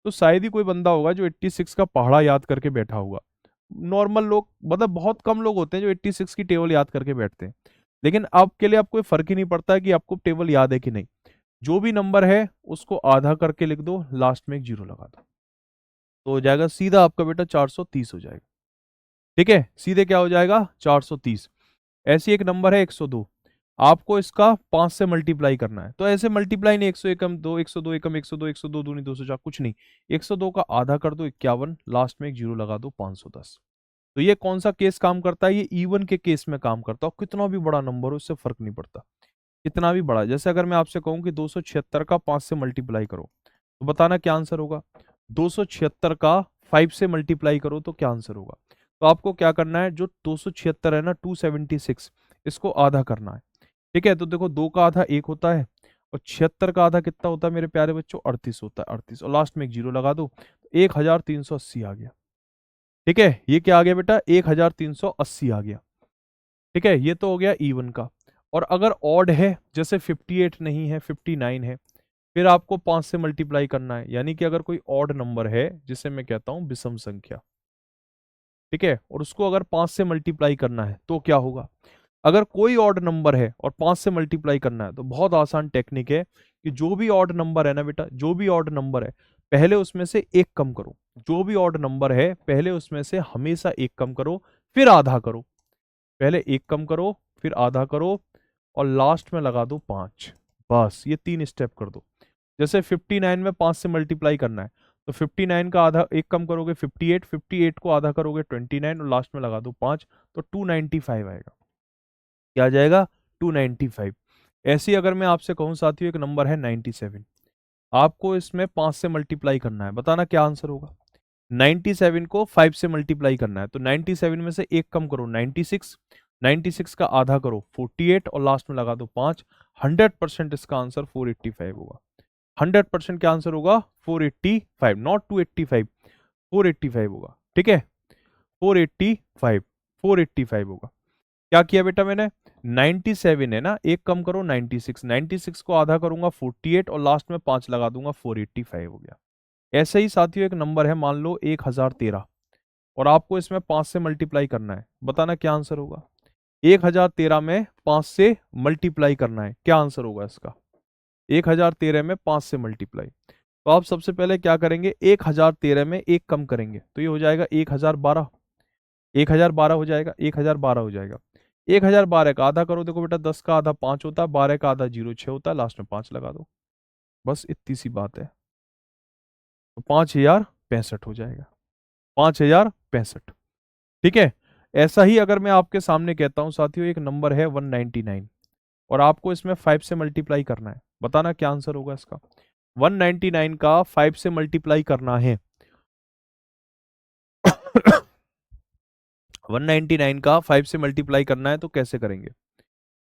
तो शायद ही कोई बंदा होगा जो 86 का पहाड़ा याद करके बैठा होगा। नॉर्मल लोग, मतलब बहुत कम लोग होते हैं जो 86 की टेबल याद करके बैठते हैं। लेकिन आपके लिए आपको फर्क ही नहीं पड़ता है कि आपको टेबल याद है कि नहीं, जो भी नंबर है उसको आधा करके लिख दो, लास्ट में एक जीरो लगा दो, तो हो जाएगा सीधा आपका बेटा 430 हो जाएगा। ठीक है, सीधे क्या हो जाएगा, 430। ऐसी एक नंबर है 102, आपको इसका 5 से मल्टीप्लाई करना है, तो ऐसे मल्टीप्लाई नहीं, 100 एकम 2, 102 एकम 102, 102 दूनी 204, कुछ नहीं, 102 का आधा कर दो 51, लास्ट में एक जीरो लगा दो 510। तो ये कौन सा केस काम करता है, ये इवन के केस में काम करता है, कितना भी बड़ा नंबर हो उससे फर्क नहीं पड़ता, कितना भी बड़ा। जैसे अगर मैं आपसे कहूं कि 276 का 5 से मल्टीप्लाई करो, तो बताना क्या आंसर होगा। 276 का 5 से मल्टीप्लाई करो तो क्या आंसर होगा। तो आपको क्या करना है, जो 276 है ना, 276, इसको आधा करना है। ठीक है, तो देखो 2 का आधा 1 होता है, और 76 का आधा कितना होता है मेरे प्यारे बच्चों, 38 होता है, 38, और लास्ट में एक जीरो लगा दो, 1380 आ गया। ठीक है, ये क्या आ गया बेटा, 1380 आ गया। ठीक है, ये तो हो गया इवन का। और अगर ऑड है, जैसे 58 नहीं है, 59 है, फिर आपको 5 से मल्टीप्लाई करना है, यानी कि अगर कोई ऑड नंबर है, जिसे मैं कहता हूं विषम संख्या, ठीक है, और उसको अगर 5 से मल्टीप्लाई करना है तो क्या होगा। अगर कोई ऑड नंबर है और 5 से मल्टीप्लाई करना है, तो बहुत आसान टेक्निक है कि जो भी ऑड नंबर है ना बेटा, जो भी ऑड नंबर है, पहले उसमें से एक कम करो। जो भी ऑड नंबर है पहले उसमें से हमेशा एक कम करो, फिर आधा करो। पहले एक कम करो, फिर आधा करो, और लास्ट में लगा दो 5। बस ये 3 स्टेप कर दो। जैसे 59 में 5 से मल्टीप्लाई करना है, तो 59 का आधा एक कम करोगे 58, 58 को आधा करोगे 29, और लास्ट में लगा दो 5, तो 295 आएगा। क्या आ जाएगा, 295। ऐसी अगर मैं आपसे कहूं साथियों, एक नंबर है 97, आपको इसमें 5 से मल्टीप्लाई करना है, बताना क्या आंसर होगा। 97 को 5 से मल्टीप्लाई करना है, तो 97 में से एक कम करो 96, 96 का आधा करो 48, और लास्ट में लगा दो 5। 100% इसका आंसर 485 होगा। 100% क्या आंसर होगा, 485, नॉट 285, 485 होगा। ठीक है, 485, 485 होगा। क्या किया बेटा मैंने, 97 है ना, एक कम करो 96, 96 को आधा करूंगा 48, और लास्ट में 5 लगा दूंगा, 485 हो गया। ऐसे ही साथियों एक नंबर है, मान लो 1013, और आपको इसमें 5 से मल्टीप्लाई करना है, बताना क्या आंसर होगा। 1013 में 5 से मल्टीप्लाई करना है, क्या आंसर होगा इसका। 1013 में 5 से मल्टीप्लाई, तो आप सबसे पहले क्या करेंगे, 1013 में एक कम करेंगे, तो ये हो जाएगा 1012, 1012 हो जाएगा, 1012 हो जाएगा। 1012 का आधा करो, देखो बेटा 10 का आधा 5 होता है, 12 का आधा 0 6 होता है, लास्ट में 5 लगा दो, बस इतनी सी बात है। तो 5065 हो जाएगा, 5065। ठीक है, ऐसा ही अगर मैं आपके सामने कहता हूं साथियों, एक नंबर है 199, और आपको इसमें 5 से मल्टीप्लाई करना है, बताना क्या आंसर होगा इसका। 199 का 5 से मल्टीप्लाई करना है। 199 का 5 से मल्टीप्लाई करना है, तो कैसे करेंगे।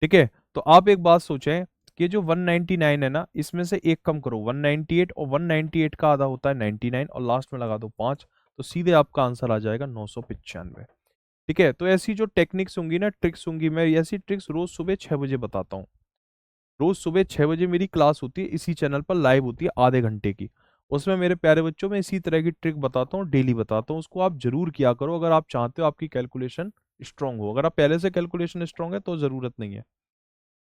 ठीक है, तो आप एक बात सोचें कि जो 199 है ना, इसमें से एक कम करो 198, और 198 का आधा होता है 99, और लास्ट में लगा दो 5, तो सीधे आपका आंसर आ जाएगा 995। ठीक है, तो ऐसी जो टेक्निक्स होंगी ना, ट्रिक्स होंगी, मैं ऐसी ट्रिक्स रोज सुबह 6 बजे बताता हूँ। रोज सुबह 6 बजे मेरी क्लास होती है, इसी चैनल पर लाइव होती है, आधे घंटे की। उसमें मेरे प्यारे बच्चों में इसी तरह की ट्रिक बताता हूँ, डेली बताता हूँ, उसको आप जरूर किया करो अगर आप चाहते हो आपकी कैलकुलेशन स्ट्रांग हो। अगर आप पहले से कैलकुलेशन स्ट्रांग है तो ज़रूरत नहीं है।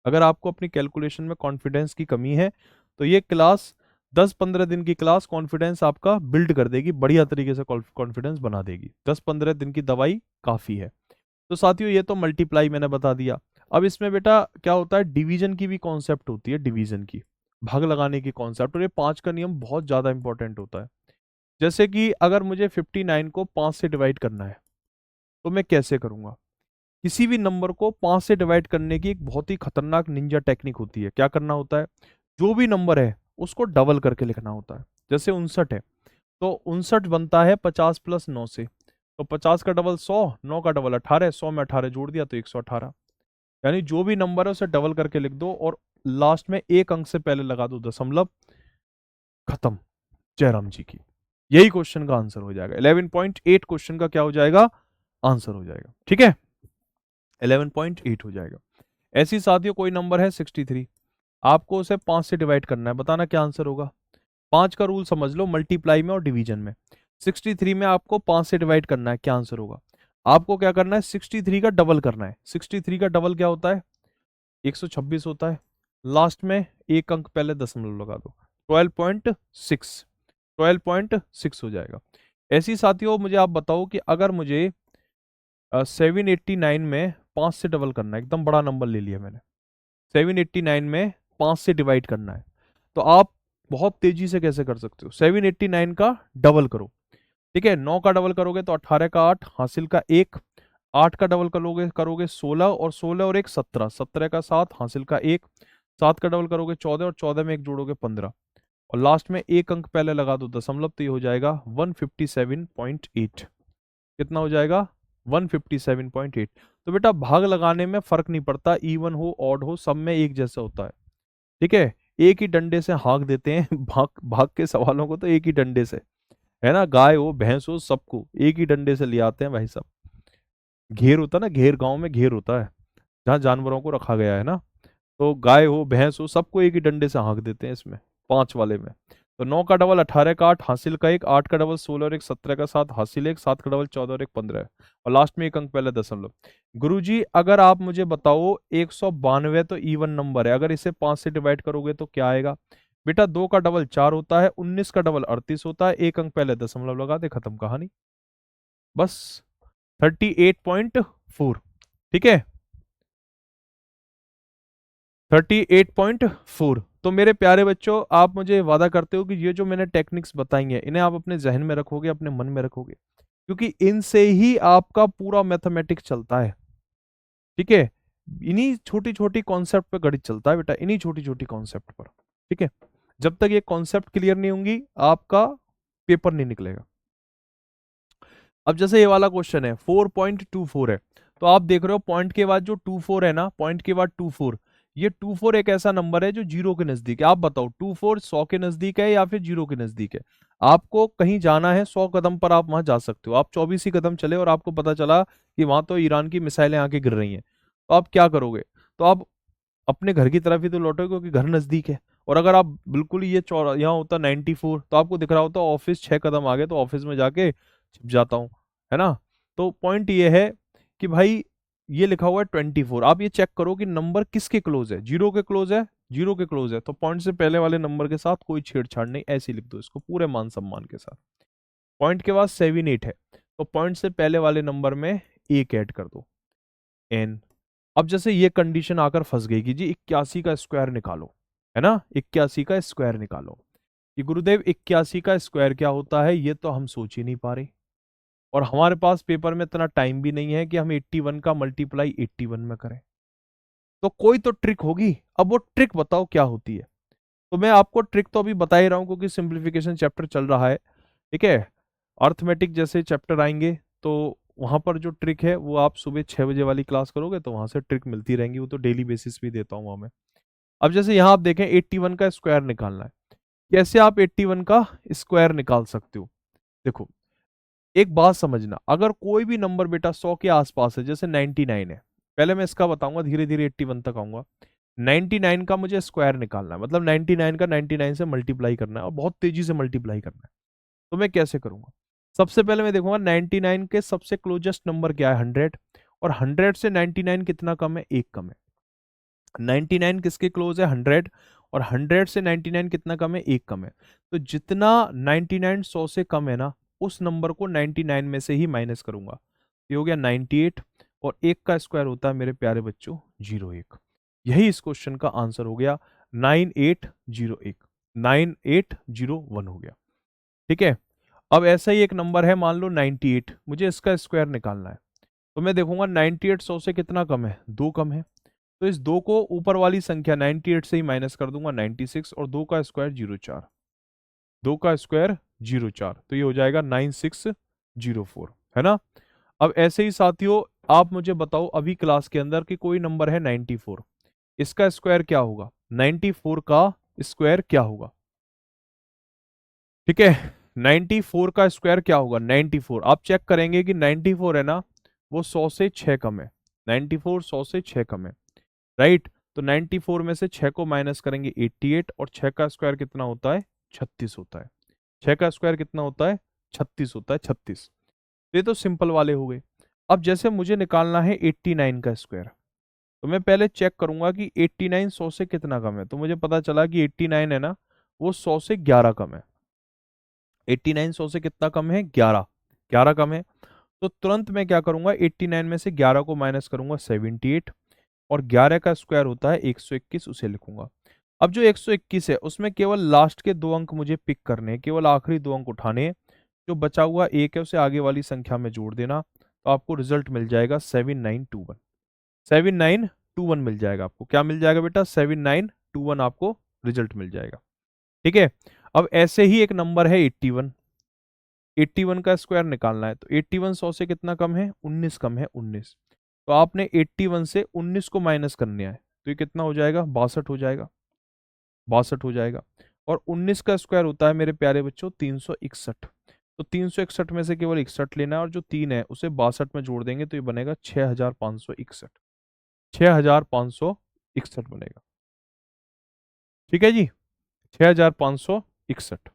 अगर आपको अपनी कैलकुलेशन में कॉन्फिडेंस की कमी है तो ये क्लास 10-15 दिन की क्लास कॉन्फिडेंस आपका बिल्ड कर देगी, बढ़िया तरीके से कॉन्फिडेंस बना देगी। 10-15 दिन की दवाई काफ़ी है। तो साथियों ये तो मल्टीप्लाई मैंने बता दिया। अब इसमें बेटा क्या होता है, डिवीजन की भी कॉन्सेप्ट होती है, डिवीजन की, भाग लगाने की कॉन्सेप्ट, और ये 5 का नियम बहुत ज़्यादा इंपॉर्टेंट होता है। जैसे कि अगर मुझे 59 को 5 से डिवाइड करना है तो मैं कैसे करूंगा। किसी भी नंबर को 5 से डिवाइड करने की एक बहुत ही खतरनाक निंजा टेक्निक होती है। क्या करना होता है, जो भी नंबर है उसको डबल करके लिखना होता है। जैसे 59 है तो 59 बनता है 50 प्लस 9 से, तो 50 का डबल 100, 9 का डबल 18, 100 में 18 जोड़ दिया तो 118। यानी जो भी नंबर है उसे डबल करके लिख दो और लास्ट में एक अंक से पहले लगा दो दशमलव, खत्म, जयराम जी की। यही क्वेश्चन का आंसर हो जाएगा। 11.8 क्वेश्चन का क्या हो जाएगा, आंसर हो जाएगा। ठीक है, 11.8 हो जाएगा। ऐसी साथियों कोई नंबर है 63, आपको उसे 5 से डिवाइड करना है, बताना क्या आंसर होगा। 5 का रूल समझ लो मल्टीप्लाई में और डिवीजन में। 63 में आपको 5 से डिवाइड करना है, क्या आंसर होगा। आपको क्या करना है, 63 का डबल करना है। 63 का डबल क्या होता है, 126 होता है। लास्ट में एक अंक पहले दशमलव लगा दो, 12.6, 12.6 हो जाएगा। ऐसी साथियों मुझे आप बताओ कि अगर मुझे 789 में 5 से डबल करना है, एकदम बड़ा नंबर ले लिया मैंने, 789 में 5 से डिवाइड करना है, तो आप बहुत तेजी से कैसे कर सकते हो, 789 का डबल करो। ठीक है, 9 का डबल करोगे तो 18 का 8, हासिल का 1, 8 का डबल करोगे करोगे 16, और 16 और 1 17, 17 का 7, हासिल का 1, 7 का डबल करोगे 14, और 14 में एक जोड़ोगे 15, और लास्ट में एक अंक पहले लगा दो दशमलव, तो ये हो जाएगा 157.8। कितना हो जाएगा, 157.8। तो बेटा भाग लगाने में फर्क नहीं पड़ता, इवन हो ऑड हो, सब में एक जैसा होता है। ठीक है, एक ही डंडे से हाँक देते हैं भाग भाग के सवालों को तो एक ही डंडे से, है ना, गाय हो भैंस हो सबको एक ही डंडे से ले आते हैं भाई साहब। घेर होता है ना, घेर, गांव में घेर होता है जहाँ जानवरों को रखा गया है ना, तो गाय हो भैंस हो सबको एक ही डंडे से हाँक देते हैं इसमें, 5 वाले में। तो 9 का डबल 18 का 8, हासिल का 1, 8 का डबल 16 और 1 17 का 7, हासिल 1, 7 का डबल 14 और 1 15 है, और लास्ट में एक अंक पहले दशमलव। गुरुजी अगर आप मुझे बताओ 192 तो इवन नंबर है, अगर इसे 5 से डिवाइड करोगे तो क्या आएगा। बेटा 2 का डबल 4 होता है, 19 का डबल 38 होता है, एक अंक पहले दशमलव लगा दे, खत्म कहानी, बस 38.4। ठीक है, 38.4। तो मेरे प्यारे बच्चों आप मुझे वादा करते हो कि ये जो मैंने टेक्निक्स बताई हैं इन्हें आप अपने जहन में रखोगे, अपने मन में रखोगे, क्योंकि इनसे ही आपका पूरा मैथमेटिक्स चलता है। ठीक है, इन्हीं छोटी छोटी कॉन्सेप्ट पे गणित चलता है बेटा, इन्हीं छोटी छोटी कॉन्सेप्ट पर। ठीक है, जब तक ये कॉन्सेप्ट क्लियर नहीं होंगी आपका पेपर नहीं निकलेगा। अब जैसे ये वाला क्वेश्चन है 4.24 है, तो आप देख रहे हो पॉइंट के बाद जो 24 है ना, पॉइंट के बाद 24, ये 24 एक ऐसा नंबर है जो जीरो के नजदीक है। आप बताओ 24 100 के नजदीक है या फिर जीरो के नजदीक है। आपको कहीं जाना है 100 कदम पर आप वहां जा सकते हो, आप 24 ही कदम चले और आपको पता चला कि वहां तो ईरान की मिसाइलें आके गिर रही हैं, तो आप क्या करोगे, तो आप अपने घर की तरफ ही तो लौटोगे क्योंकि घर नजदीक है। और अगर आप बिल्कुल ही ये चौरा यहाँ होता 94, तो आपको दिख रहा होता ऑफिस 6 कदम आगे, तो ऑफिस में जाके छिप जाता हूँ, है ना। तो पॉइंट ये है कि भाई ये लिखा हुआ है 24, आप ये चेक करो कि नंबर किसके क्लोज है, जीरो के क्लोज है, जीरो के क्लोज है, तो पॉइंट से पहले वाले नंबर के साथ कोई छेड़छाड़ नहीं, ऐसे ही लिख दो इसको पूरे मान सम्मान के साथ। पॉइंट के बाद 7 8 है, तो पॉइंट से पहले वाले नंबर में एक ऐड कर दो, एन। अब जैसे ये कंडीशन आकर फंस गई कि जी 81 का स्क्वायर निकालो, है ना, 81 का स्क्वायर निकालो, कि गुरुदेव 81 का स्क्वायर क्या होता है, ये तो हम सोच ही नहीं पा रहे, और हमारे पास पेपर में इतना टाइम भी नहीं है कि हम 81 का मल्टीप्लाई 81 में करें, तो कोई तो ट्रिक होगी। अब वो ट्रिक बताओ क्या होती है। तो मैं आपको ट्रिक तो अभी बता ही रहा हूं क्योंकि सिंप्लीफिकेशन चैप्टर चल रहा है। ठीक है, अर्थमेटिक जैसे चैप्टर आएंगे तो वहां पर जो ट्रिक है वो आप सुबह 6 बजे वाली क्लास करोगे तो वहां से ट्रिक मिलती रहेंगी, वो तो डेली बेसिस भी देता हूँ वहां मैं। अब जैसे यहाँ आप देखें 81 का स्क्वायर निकालना है, कैसे आप 81 का स्क्वायर निकाल सकते हो। देखो एक बात समझना, अगर कोई भी नंबर बेटा 100 के आसपास है, जैसे 99 है, पहले मैं इसका बताऊंगा धीरे धीरे 81 तक आऊंगा। 99 का मुझे स्क्वायर निकालना है, मतलब 99 का 99 से मल्टीप्लाई करना है और बहुत तेजी से मल्टीप्लाई करना है। तो मैं कैसे करूंगा? सबसे पहले मैं देखूंगा 99 के सबसे क्लोजेस्ट नंबर क्या है, 100, और 100 से 99 कितना कम है, एक कम है। 99 किसके क्लोज है, 100, और 100 से 99 कितना कम है, एक कम है। तो जितना 99 100 से कम है ना, उस नंबर को 99 में से ही माइनस करूंगा। ये हो गया 98, और एक का स्क्वायर होता है मेरे प्यारे बच्चों 01। यही इस क्वेश्चन का आंसर हो गया 9801, 9801 हो गया। ठीक है। अब ऐसा ही एक नंबर है, मान लो 98, मुझे इसका स्क्वायर निकालना है। तो मैं देखूंगा 98 100 से कितना कम है, दो कम है। तो इस दो को ऊपर वाली संख्या 98 से ही माइनस कर दूंगा, 96, और दो का स्क्वायर 04, दो का स्क्वायर 04, तो ये हो जाएगा 9604, है ना। अब ऐसे ही साथियों, आप मुझे बताओ अभी क्लास के अंदर कि कोई नंबर है 94, इसका स्क्वायर क्या होगा, 94 का स्क्वायर क्या होगा? ठीक है, 94 का स्क्वायर क्या होगा, 94, आप चेक करेंगे कि 94 है ना, वो 100 से 6 कम है। 94 100 से 6 कम है, राइट। तो 94 में से 6 को माइनस करेंगे 88, और 6 का स्क्वायर कितना होता है, 36 होता है। 6 का स्क्वायर कितना होता है, 36 होता है, 36। ये तो सिंपल वाले हो गए। अब जैसे मुझे निकालना है 89 का स्क्वायर, तो मैं पहले चेक करूंगा कि 89 100 से कितना कम है। तो मुझे पता चला कि 89 है ना, वो 100 से 11 कम है। 89 100 से कितना कम है, 11, 11 कम है। तो तुरंत मैं क्या करूंगा, 89 में से 11 को माइनस करूंगा 78, और 11 का स्क्वायर होता है 121, उसे लिखूंगा। अब जो 121 है उसमें केवल लास्ट के दो अंक मुझे पिक करने हैं, केवल आखिरी दो अंक उठाने हैं। जो बचा हुआ एक है उसे आगे वाली संख्या में जोड़ देना, तो आपको रिजल्ट मिल जाएगा 7921। 7921 मिल जाएगा आपको, क्या मिल जाएगा बेटा, 7921 आपको रिजल्ट मिल जाएगा। ठीक है। अब ऐसे ही एक नंबर है 81, 81 का स्क्वायर निकालना है। तो 81 100 से कितना कम है, 19 कम है, 19। तो आपने 81 से 19 को माइनस करने है, तो ये कितना हो जाएगा, 62 हो जाएगा, 62 हो जाएगा। और 19 का स्क्वायर होता है मेरे प्यारे बच्चों 361। तो 361 में से केवल 61 लेना है, और जो 3 है उसे 62 में जोड़ देंगे, तो ये बनेगा 6561, 6561 बनेगा। ठीक है जी, 6561,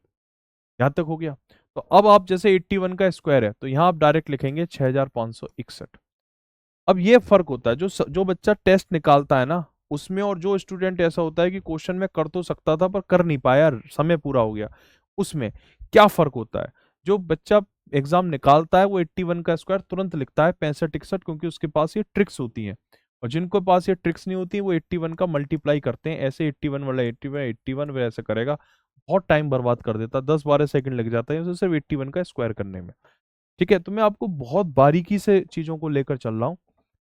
यहां तक हो गया। तो अब आप जैसे 81 का स्क्वायर है, तो यहां आप डायरेक्ट लिखेंगे 6561। अब ये फर्क होता है, जो बच्चा टेस्ट निकालता है ना उसमें, और जो स्टूडेंट ऐसा होता है कि क्वेश्चन में कर तो सकता था पर कर नहीं पाया, समय पूरा हो गया, उसमें क्या फर्क होता है। जो बच्चा एग्जाम निकालता है वो 81 का स्क्वायर तुरंत लिखता है 65 61, क्योंकि उसके पास ये ट्रिक्स होती हैं। और जिनको पास ये ट्रिक्स नहीं होती वो 81 का मल्टीप्लाई करते हैं, ऐसे 81 वाला 81 81 वह ऐसे करेगा, बहुत टाइम बर्बाद कर देता, 10 12 सेकंड लग जाता है उसे सिर्फ 81 का स्क्वायर करने में। ठीक है, तो मैं आपको बहुत बारीकी से चीजों को लेकर चल रहा हूँ,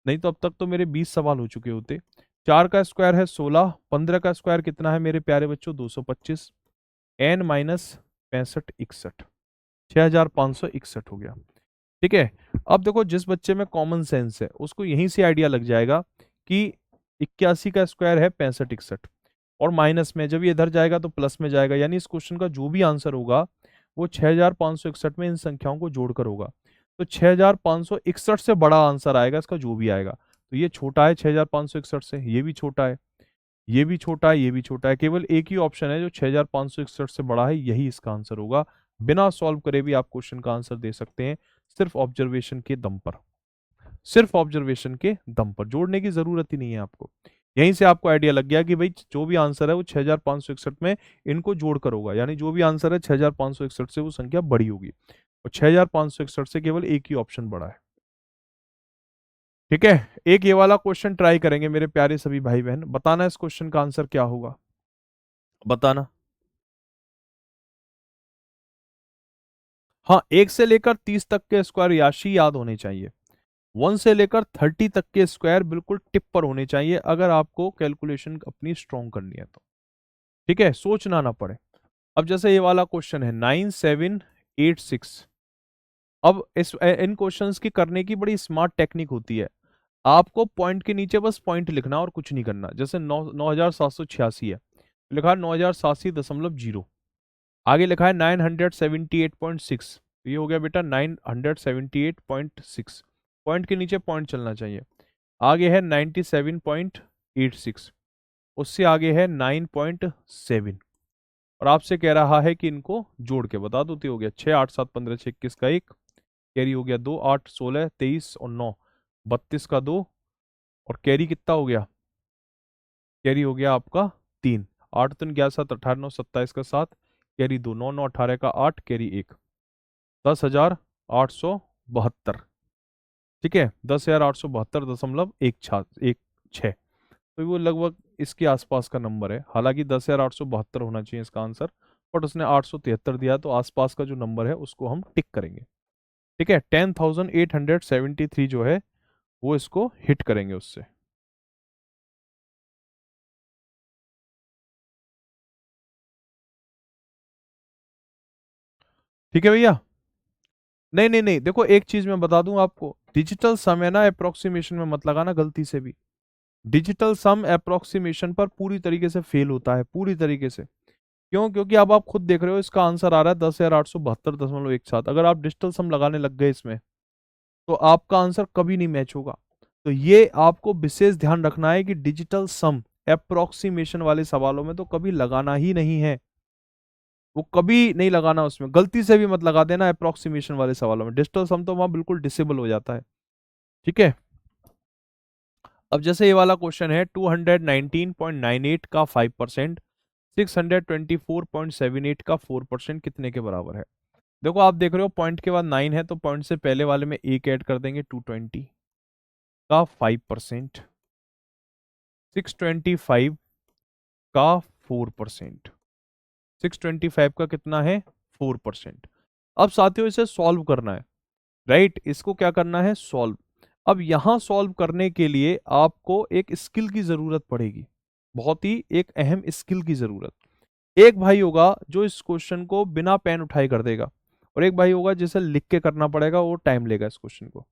नहीं तो अब तक तो मेरे 20 सवाल हो चुके होते। 4 का स्क्वायर है 16, 15 का स्क्वायर कितना है मेरे प्यारे बच्चों, 225, n माइनस 65 61, 6561 हो गया। ठीक है। अब देखो जिस बच्चे में कॉमन सेंस है उसको यहीं से आइडिया लग जाएगा कि 81 का स्क्वायर है 65 61, और माइनस में जब ये इधर जाएगा तो प्लस में जाएगा, यानी इस क्वेश्चन का जो भी आंसर होगा वो 6561 में इन संख्याओं को जोड़कर होगा। तो 6561 से बड़ा आंसर आएगा इसका जो भी आएगा। तो ये छोटा है 6561 से, ये भी छोटा है, ये भी छोटा है, ये भी छोटा है, केवल एक ही ऑप्शन है जो 6561 से बड़ा है, यही इसका आंसर होगा। बिना सॉल्व करे भी आप क्वेश्चन का आंसर दे सकते हैं, सिर्फ ऑब्जर्वेशन के दम पर, सिर्फ ऑब्जर्वेशन के दम पर, जोड़ने की जरूरत ही नहीं है आपको। यहीं से आपको आइडिया लग गया कि भाई जो भी आंसर है वो 6561 में इनको जोड़कर होगा, यानी जो भी आंसर है 6561 से वो संख्या बड़ी होगी, और 6561 से केवल एक ही ऑप्शन बड़ा है। ठीक है, एक ये वाला क्वेश्चन ट्राई करेंगे मेरे प्यारे सभी भाई बहन, बताना इस क्वेश्चन का आंसर क्या होगा, बताना। हाँ, 1 से लेकर 30 तक के स्क्वायर राशि याद होने चाहिए, 1 से लेकर 30 तक के स्क्वायर बिल्कुल टिप पर होने चाहिए, अगर आपको कैलकुलेशन अपनी स्ट्रॉन्ग करनी है तो। ठीक है, सोचना ना पड़े। अब जैसे ये वाला क्वेश्चन है 9786। अब इस इन क्वेश्चंस की करने की बड़ी स्मार्ट टेक्निक होती है। आपको पॉइंट के नीचे बस पॉइंट लिखना और कुछ नहीं करना। जैसे 9786 है, तो लिखा है 9780, आगे लिखा है 978.6, तो ये हो गया बेटा 978.6, पॉइंट के नीचे पॉइंट चलना चाहिए। आगे है 97.86, उससे आगे है 9.7, और आपसे कह रहा है कि इनको जोड़ के बता दो। तो हो गया 6, 8, 7, 15, 6, 21 का 1, कैरी हो गया 2, 8, 16, 23 और 9, 32 का 2, और कैरी कितना हो गया? कैरी हो गया आपका 3, 8 3 11 7 18 9 27 का 7, कैरी 2, 9 9 18 का 8, कैरी 1, 10,872। ठीक है, 10,872.16। तो वो लगभग इसके आसपास का नंबर है। हालांकि 10,872 होना चाहिए इसका आंसर, बट उसने 873 दिया, तो आसपास का जो नंबर है उसको हम टिक करेंगे। ठीक है, 10,873 जो है वो इसको हिट करेंगे उससे। ठीक है भैया। नहीं नहीं नहीं, देखो एक चीज मैं बता दूं आपको, डिजिटल सम है ना, अप्रोक्सीमेशन में मत लगाना गलती से भी। डिजिटल सम अप्रोक्सीमेशन पर पूरी तरीके से फेल होता है, पूरी तरीके से। क्यों? क्योंकि अब आप खुद देख रहे हो इसका आंसर आ रहा है 10,872.17। अगर आप डिजिटल सम लगाने लग गए इसमें, तो आपका आंसर कभी नहीं मैच होगा। तो ये आपको विशेष ध्यान रखना है कि डिजिटल सम अप्रोक्सीमेशन वाले सवालों में तो कभी लगाना ही नहीं है, वो कभी नहीं लगाना। उसमें गलती से भी मत लगा देना अप्रोक्सीमेशन वाले सवालों में, डिजिटल सम तो वहां बिल्कुल डिसेबल हो जाता है। ठीक है, अब जैसे ये वाला क्वेश्चन है, 219.98 का 5%, 624.78 का 4% कितने के बराबर है? देखो आप देख रहे हो पॉइंट के बाद 9 है, तो पॉइंट से पहले वाले में एक ऐड कर देंगे, 220 का 5%, 625 का 4%, 625 का कितना है? 4%। अब साथियों इसे सॉल्व करना है, राइट? इसको क्या करना है? सॉल्व। अब यहां सॉल्व करने के लिए आपको एक स्किल की जरूरत पड़ेगी, बहुत ही एक अहम स्किल की जरूरत। एक भाई होगा जो इस क्वेश्चन को बिना पेन उठाए कर देगा, और एक भाई होगा जिसे लिख के करना पड़ेगा, वो टाइम लेगा इस क्वेश्चन को।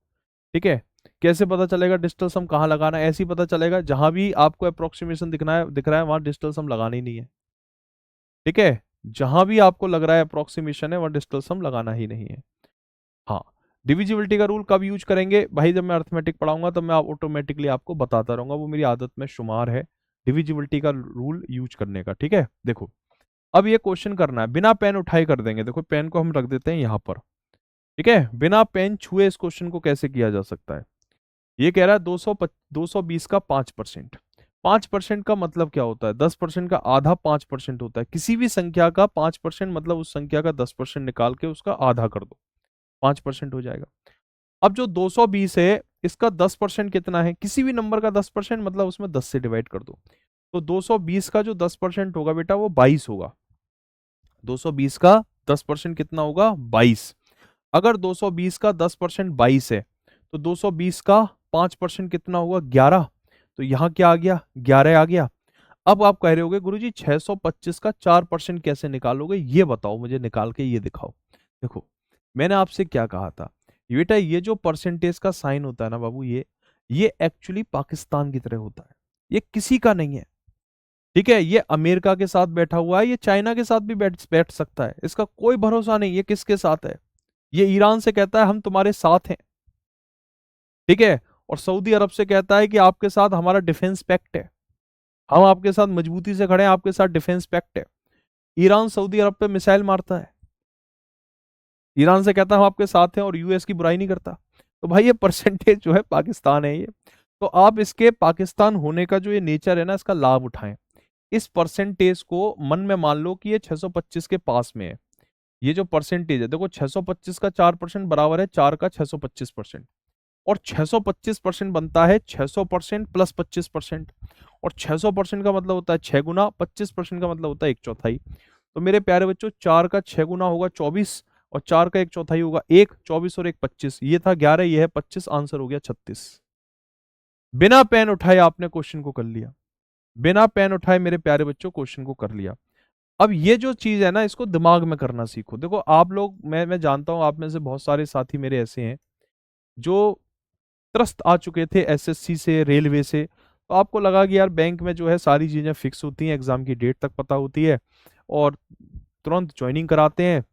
ठीक है, कैसे पता चलेगा डिजिटल सम कहाँ लगाना है? ऐसे ही पता चलेगा, जहां भी आपको अप्रोक्सीमेशन दिख रहा है वहां डिजिटल सम लगाना ही नहीं है। ठीक है, जहां भी आपको लग रहा है अप्रोक्सीमेशन है वहां डिजिटल सम लगाना ही नहीं है। हाँ, डिविजिबिलिटी का रूल कब यूज करेंगे भाई? जब मैं अर्थमेटिक पढ़ाऊंगा तब मैं ऑटोमेटिकली आपको बताता रहूंगा, वो मेरी आदत में शुमार है डिविजिबिलिटी का रूल यूज करने का। ठीक है, देखो अब ये क्वेश्चन करना है, बिना पेन उठाए कर देंगे। देखो पेन को हम रख देते हैं यहाँ पर। ठीक है, बिना पेन छुए इस क्वेश्चन को कैसे किया जा सकता है? ये कह रहा है 220 का 5%। 5% का मतलब क्या होता है? 10% का आधा 5% होता है। किसी भी संख्या का 5% मतलब उस संख्या का 10% निकाल के उसका आधा कर दो, 5% हो जाएगा। अब जो 220 है, इसका 10% कितना है? किसी भी नंबर का 10% मतलब उसमें 10 से डिवाइड कर दो। तो 220 का जो 10% होगा बेटा वो 22 होगा। 220 का 10% कितना होगा? 22। अगर 220 का 10% 22 है, तो 220 का 5% कितना होगा? 11। तो यहां क्या आ गया? 11 आ गया। अब आप कह रहे होगे गुरुजी 625 का 4% कैसे निकालोगे? ये बताओ मुझे, निकाल के ये दिखाओ। देखो मैंने आपसे क्या कहा था, ये बेटा ये जो परसेंटेज का साइन होता है ना बाबू, ये एक्चुअली पाकिस्तान की तरह होता है, ये किसी का नहीं है। ठीक है, ये अमेरिका के साथ बैठा हुआ है, ये चाइना के साथ भी बैठ बैठ सकता है, इसका कोई भरोसा नहीं ये किसके साथ है। ये ईरान से कहता है हम तुम्हारे साथ हैं। ठीक है, और सऊदी अरब से कहता है कि आपके साथ हमारा डिफेंस पैक्ट है, हम आपके साथ मजबूती से खड़े हैं, आपके साथ डिफेंस पैक्ट है। ईरान सऊदी अरब पे मिसाइल मारता है, ईरान से कहता है हम आपके साथ हैं, और यूएस की बुराई नहीं करता। तो भाई ये परसेंटेज जो है पाकिस्तान है ये। तो आप इसके पाकिस्तान होने का जो ये नेचर है ना, इसका लाभ उठाएं। इस परसेंटेज को मन में मान लो कि ये 625 के पास में है। ये जो परसेंटेज है देखो, 625 का 4% बराबर है 4 का 625%। और 625% बनता है 600% प्लस 25%। और 600% का मतलब होता है 6 गुना, 25% का मतलब होता है 1/4। तो मेरे प्यारे बच्चों, 4 का 6 गुना होगा 24, और 4 का 1/4 होगा 1। 24 और 1 25, ये था 11, ये है 25, आंसर हो गया 36। बिना पेन उठाए आपने क्वेश्चन को कर लिया, बिना पेन उठाए मेरे प्यारे बच्चों क्वेश्चन को कर लिया। अब ये जो चीज है ना, इसको दिमाग में करना सीखो। देखो आप लोग, मैं जानता हूं आप में से बहुत सारे साथी मेरे ऐसे हैं जो त्रस्त आ चुके थे एसएससी से, रेलवे से। तो आपको लगा कि यार बैंक में जो है सारी चीजें फिक्स होती हैं, एग्जाम की डेट तक पता होती है, और तुरंत ज्वाइनिंग कराते हैं,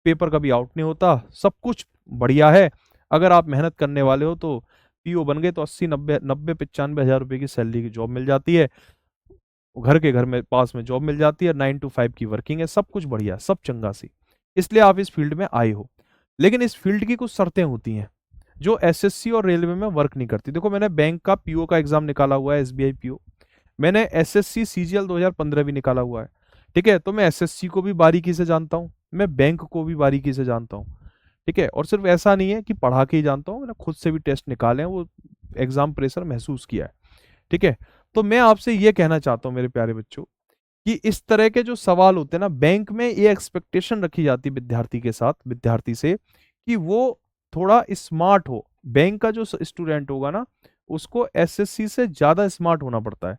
पेपर कभी आउट नहीं होता, सब कुछ बढ़िया है। अगर आप मेहनत करने वाले हो तो पीओ बन गए तो 80 90 90 95 हजार रुपए की सैलरी की जॉब मिल जाती है। घर के घर में पास में जॉब मिल जाती है, 9 to 5 की वर्किंग है, सब कुछ बढ़िया, सब चंगा सी, इसलिए आप इस फील्ड में आए हो। लेकिन इस फील्ड की कुछ शर्तें होती हैं जो एसएससी और रेलवे में वर्क नहीं करती। देखो मैंने बैंक का पीओ का एग्जाम निकाला हुआ है, एसबीआई पीओ, मैंने एसएससी सीजीएल 2015 भी निकाला हुआ है, ठीक है, तो मैं एसएससी को भी बारीकी से जानता हूँ, मैं बैंक को भी बारीकी से जानता हूँ, ठीक है, और सिर्फ ऐसा नहीं है कि पढ़ा के ही जानता हूँ, मैंने खुद से भी टेस्ट निकाले हैं, वो एग्जाम प्रेशर महसूस किया है, ठीक है। तो मैं आपसे ये कहना चाहता हूँ मेरे प्यारे बच्चों कि इस तरह के जो सवाल होते हैं ना, बैंक में ये एक्सपेक्टेशन रखी जाती है विद्यार्थी के साथ, विद्यार्थी से, कि वो थोड़ा स्मार्ट हो। बैंक का जो स्टूडेंट होगा ना, उसको एसएससी से ज्यादा स्मार्ट होना पड़ता है,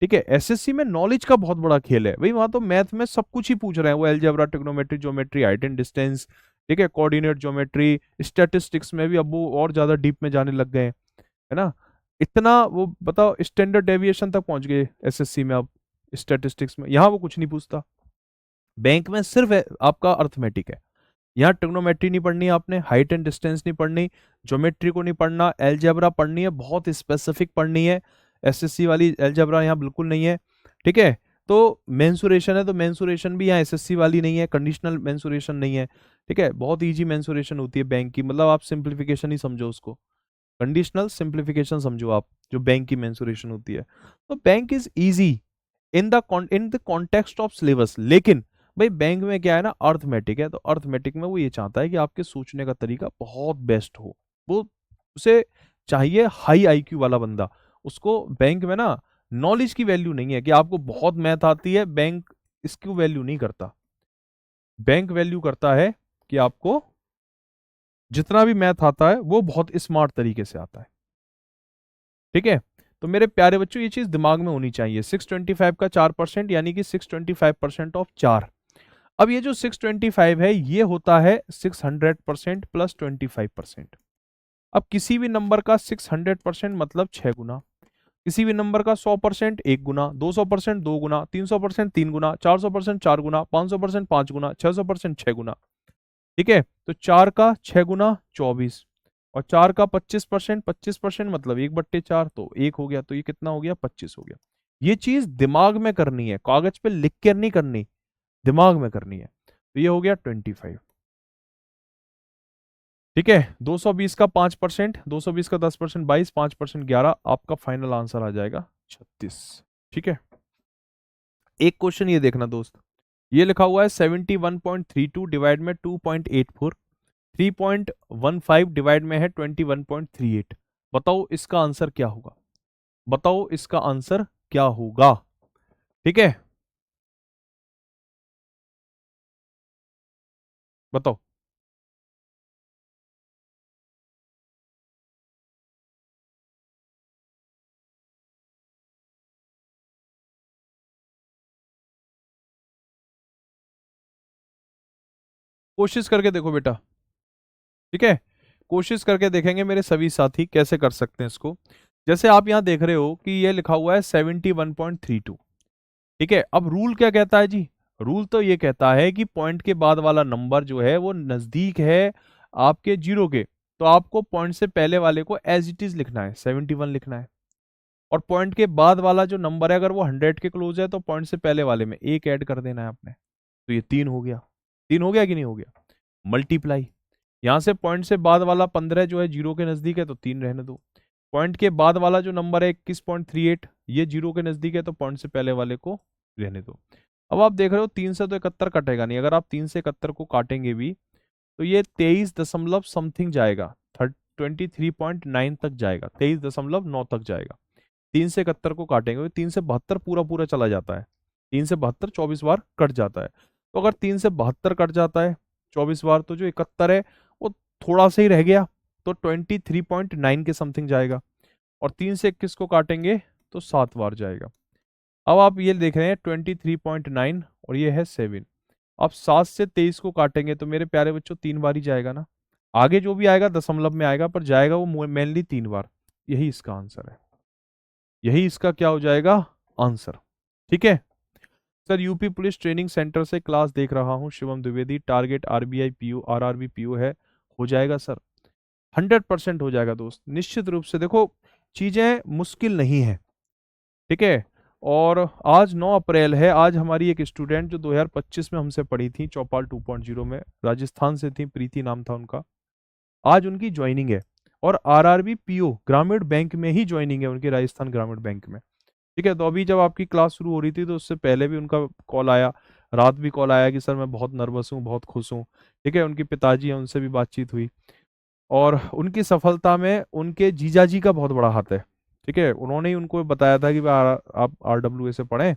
ठीक है। एसएससी में नॉलेज का बहुत बड़ा खेल है भाई, वहां तो मैथ में सब कुछ ही पूछ रहे हैं, वो algebra, trigonometry, geometry, height and distance, ठीक है, कोऑर्डिनेट ज्योमेट्री, स्टैटिस्टिक्स में भी अब वो और ज्यादा डीप में जाने लग गए हैं, है ना। इतना वो बताओ स्टैंडर्ड डेविएशन तक पहुंच गए एसएससी में अब, स्टैटिस्टिक्स में, यहाँ वो कुछ नहीं पूछता। बैंक में सिर्फ आपका अर्थमेटिक है, यहाँ ट्रिग्नोमेट्री नहीं पढ़नी आपने, हाइट एंड डिस्टेंस नहीं पढ़नी, ज्योमेट्री को नहीं पढ़ना, अलजेब्रा पढ़नी है, बहुत स्पेसिफिक पढ़नी है, एसएससी वाली अलजेब्रा यहाँ बिल्कुल नहीं है, ठीक है। तो मेंसुरेशन है, तो मेंसुरेशन भी यहाँ एसएससी वाली नहीं है, कंडीशनल मेंसुरेशन नहीं है, ठीक है, बहुत इजी मेंसुरेशन होती है बैंक की, मतलब आप सिंप्लीफिकेशन ही समझो उसको, कंडीशनल सिंप्लीफिकेशन समझो आप, जो बैंक की मेंसुरेशन होती है। तो bank is easy in the context of syllabus, लेकिन भाई बैंक में क्या है ना, अर्थमेटिक है, तो अर्थमेटिक में वो ये चाहता है कि आपके सोचने का तरीका बहुत बेस्ट हो, वो उसे चाहिए हाई आईक्यू वाला बंदा, उसको बैंक में ना नॉलेज की वैल्यू नहीं है कि आपको बहुत मैथ आती है, बैंक इसकी वैल्यू नहीं करता। बैंक वैल्यू करता है कि आपको जितना भी मैथ आता है वो बहुत स्मार्ट तरीके से आता है, ठीक है। तो मेरे प्यारे बच्चों ये चीज दिमाग में होनी चाहिए, 625 का 4% यानी कि 625% ऑफ 4। अब ये जो 625 है ये होता है 600% प्लस 25%। अब किसी भी नंबर का 600% मतलब 6 गुना, किसी भी नंबर का 100% 1 गुना, 200% 2 गुना, 300% 3 गुना, 400% 4 गुना, 500% 5 गुना, 600% 6 गुना, ठीक है। तो 4 का 6 गुना 24, और 4 का 25%, 25% मतलब 1/4, तो 1 हो गया, तो ये कितना हो गया, 25 हो गया। ये चीज दिमाग में करनी है, कागज पे लिख कर नहीं करनी, दिमाग में करनी है। तो ये हो गया 25, ठीक है। 220 का 5%, 220 का 10%, 22, 5% 11, आपका फाइनल आंसर आ जाएगा 36, ठीक है। एक क्वेश्चन ये देखना दोस्त, ये लिखा हुआ है 71.32 डिवाइड में 2.84, 3.15 डिवाइड में है 21.38, बताओ इसका आंसर क्या होगा, बताओ इसका आंसर क्या होगा, ठीक है, बताओ। कोशिश करके देखो बेटा, ठीक है, कोशिश करके देखेंगे मेरे सभी साथी कैसे कर सकते हैं इसको। जैसे आप यहां देख रहे हो कि ये लिखा हुआ है 71.32, ठीक है। अब रूल क्या कहता है जी, रूल तो ये कहता है कि पॉइंट के बाद वाला नंबर जो है वो नजदीक है आपके जीरो के, तो आपको पॉइंट से पहले वाले को एज इट इज लिखना है, 71 लिखना है, और पॉइंट के बाद वाला जो नंबर है अगर वो 100 के क्लोज है तो पॉइंट से पहले वाले में एक ऐड कर देना है आपने, तो ये 3 हो गया, 3 हो गया कि नहीं हो गया, मल्टीप्लाई, यहां से पॉइंट से बाद वाला 15 जो है जीरो के नजदीक है तो 3 रहने दो, पॉइंट के बाद वाला जो नंबर है 21.38 ये जीरो के नजदीक है तो पॉइंट से पहले वाले को रहने दो। अब आप देख रहे हो 3 से तो 71 कटेगा नहीं, अगर आप 3 से 71 को काटेंगे भी तो ये 23 दशमलव समथिंग जाएगा, 23.9 तक जाएगा, 23.9 तक जाएगा। 3 से 71 को काटेंगे, 3 से 72 पूरा पूरा चला जाता है, 3 से 72 24 बार कट जाता है, तो अगर 3 से 72 कट जाता है 24 बार, तो जो 71 है वो थोड़ा सा ही रह गया, तो 23.9 के समथिंग जाएगा, और 3 से 21 को काटेंगे तो 7 बार जाएगा। अब आप ये देख रहे हैं 23.9 और ये है 7, अब 7 से 23 को काटेंगे तो मेरे प्यारे बच्चों 3 बार ही जाएगा ना, आगे जो भी आएगा दशमलव में आएगा पर जाएगा वो मेनली 3 बार, यही इसका आंसर है, यही इसका क्या हो जाएगा, आंसर, ठीक है। Sir UP police training centre से क्लास देख रहा हूँ, Shivam Dwivedi, target RBI PO RRB PO है, हो जाएगा सर, 100% हो जाएगा दोस्त, निश्चित रूप से। देखो चीजें मुश्किल नहीं है, ठीक है, और आज 9 अप्रैल है। आज हमारी एक स्टूडेंट जो 2025 में हमसे पढ़ी थी चौपाल 2.0 में, राजस्थान से थी, प्रीति नाम था उनका, आज उनकी ज्वाइनिंग है। और आरआरबी पीओ ग्रामीण बैंक में ही ज्वाइनिंग है उनकी, राजस्थान ग्रामीण बैंक में। ठीक है, तो अभी जब आपकी क्लास शुरू हो रही थी तो उससे पहले भी उनका कॉल आया, रात भी कॉल आया कि सर मैं बहुत नर्वस हूँ, बहुत खुश हूँ। ठीक है, उनके पिताजी हैं, उनसे भी बातचीत हुई। और उनकी सफलता में उनके जीजाजी का बहुत बड़ा हाथ है। ठीक है, उन्होंने ही उनको बताया था कि भाई आप आरडब्ल्यू से पढ़ें,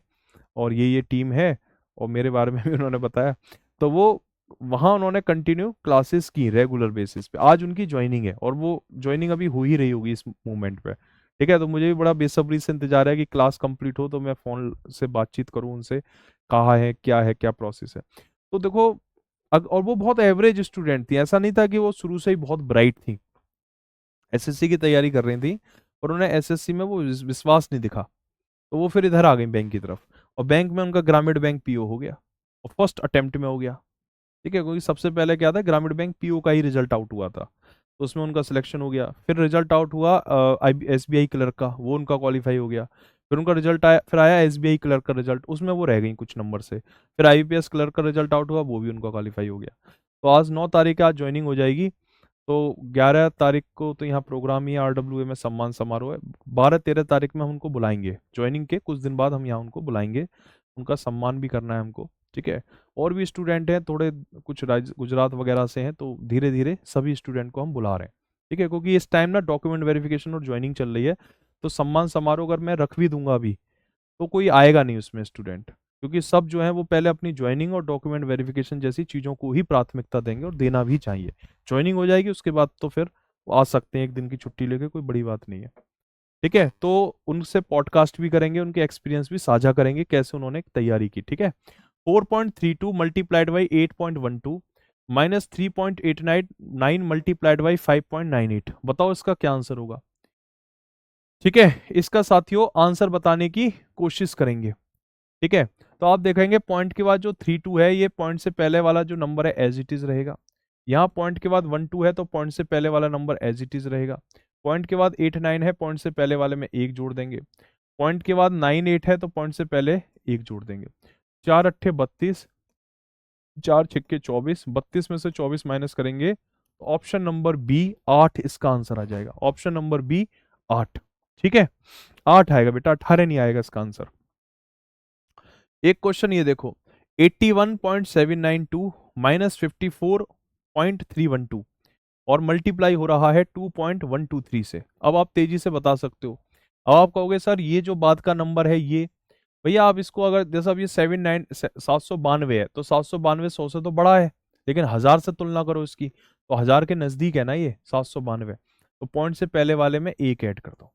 और ये टीम है, और मेरे बारे में भी उन्होंने बताया। तो वो वहाँ उन्होंने कंटिन्यू क्लासेस की रेगुलर बेसिस पे। आज उनकी ज्वाइनिंग है, और वो ज्वाइनिंग अभी हो ही रही होगी इस मोमेंट पे। ठीक है, तो मुझे भी बड़ा बेसब्री से इंतजार है कि क्लास कंप्लीट हो तो मैं फ़ोन से बातचीत करूँ उनसे, कहाँ है क्या प्रोसेस है। तो देखो, और वो बहुत एवरेज स्टूडेंट थी, ऐसा नहीं था कि वो शुरू से ही बहुत ब्राइट थी। एसएससी की तैयारी कर रही थी, पर उन्हें एसएससी में वो विश्वास नहीं दिखा, तो वो फिर इधर आ गई बैंक की तरफ। और बैंक में उनका ग्रामीण बैंक पीओ हो गया, और फर्स्ट अटेम्प्ट में हो गया। ठीक है, क्योंकि सबसे पहले क्या था, ग्रामीण बैंक पीओ का ही रिजल्ट आउट हुआ था, तो उसमें उनका सिलेक्शन हो गया। फिर रिजल्ट आउट हुआ एसबीआई क्लर्क का, वो उनका क्वालिफाई हो गया। फिर उनका रिजल्ट आया, फिर आया एसबीआई क्लर्क का रिजल्ट, उसमें वो रह गई कुछ नंबर से। फिर आईबीपीएस क्लर्क का रिजल्ट आउट हुआ, वो भी उनका क्वालिफाई हो गया। तो आज 9 तारीख आज ज्वाइनिंग हो जाएगी। तो 11 तारीख को तो यहाँ प्रोग्राम ही आरडब्ल्यूए में सम्मान समारोह है। 12-13 तारीख में हम उनको बुलाएंगे, ज्वाइनिंग के कुछ दिन बाद हम यहाँ उनको बुलाएंगे, उनका सम्मान भी करना है हमको। ठीक है, और भी स्टूडेंट हैं थोड़े, कुछ गुजरात वगैरह से हैं, तो धीरे धीरे सभी स्टूडेंट को हम बुला रहे हैं। ठीक है, क्योंकि इस टाइम ना डॉक्यूमेंट वेरिफिकेशन और ज्वाइनिंग चल रही है, तो सम्मान समारोह अगर मैं रख भी दूंगा अभी, तो कोई आएगा नहीं उसमें स्टूडेंट, क्योंकि सब जो है वो पहले अपनी ज्वाइनिंग और डॉक्यूमेंट वेरिफिकेशन जैसी चीज़ों को ही प्राथमिकता देंगे, और देना भी चाहिए। ज्वाइनिंग हो जाएगी उसके बाद तो फिर वो आ सकते हैं एक दिन की छुट्टी लेके, कोई बड़ी बात नहीं है। ठीक है, तो उनसे पॉडकास्ट भी करेंगे, उनके एक्सपीरियंस भी साझा करेंगे, कैसे उन्होंने तैयारी की। ठीक है, 4.32 multiplied by 8.12 minus 3.899 multiplied by 5.98, बताओ इसका क्या आंसर होगा। ठीक है, इसका साथियों आंसर बताने की कोशिश करेंगे। ठीक है, तो आप देखेंगे पॉइंट के बाद जो 3 2 है, ये पॉइंट से पहले वाला जो नंबर है एज इट इज रहेगा। यहाँ पॉइंट के बाद 1 2 है, तो पॉइंट से पहले वाला नंबर एज इट इज रहेगा। पॉइंट के बाद 8 9 है, पॉइंट से पहले वाले में एक जोड़ देंगे। पॉइंट के बाद 9 8 है, तो पॉइंट से पहले एक जोड़ देंगे। 4 8 32, 4 6 24, 32 में से 24 माइनस करेंगे, तो ऑप्शन नंबर बी 8 इसका आंसर आ जाएगा। Option number B 8। ठीक है, 8 आएगा बेटा, 18 नहीं आएगा इसका आंसर। एक क्वेश्चन ये देखो, 81.792 माइनस 54.312, और मल्टीप्लाई हो रहा है 2.123 से। अब आप तेजी से बता सकते हो। अब आप कहोगे सर ये जो बाद का नंबर है ये, भैया आप इसको अगर जैसा अब ये 792 है, तो 792 100 से तो बड़ा है, लेकिन 1000 से तुलना करो इसकी, तो 1000 के नजदीक है ना ये 792। तो पॉइंट से पहले वाले में एक ऐड कर दो।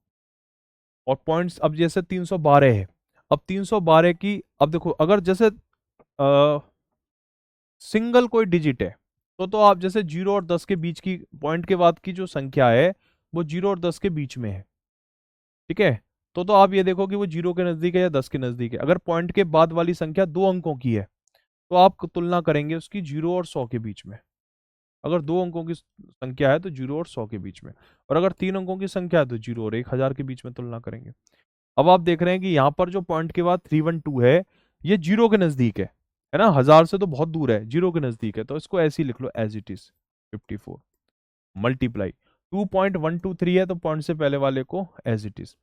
और पॉइंट्स अब जैसे 312 है, अब 312 की, अब देखो अगर जैसे सिंगल कोई डिजिट है, तो आप जैसे 0 और 10 के बीच की, पॉइंट के बाद की जो संख्या है वो 0 और 10 के बीच में है। ठीक है, तो आप ये देखो कि वो 0 के नजदीक है या 10 के नजदीक है। अगर पॉइंट के बाद वाली संख्या 2 अंकों की है, तो आप तुलना करेंगे उसकी 0 और 100 के बीच में। अगर 2 अंकों की संख्या है तो 0 और 100 के बीच में, और अगर 3 अंकों की संख्या है तो 0 और 1000 के बीच में तुलना करेंगे। अब आप देख रहे हैं कि यहाँ पर जो पॉइंट के बाद 312 है, ये 0 के नजदीक है ना, 1000 से तो बहुत दूर है, 0 के नजदीक है, तो इसको ऐसे ही लिख लो एज इट इज। 54 मल्टीप्लाई 2.123 है, तो पॉइंट से पहले वाले को एज इट इज।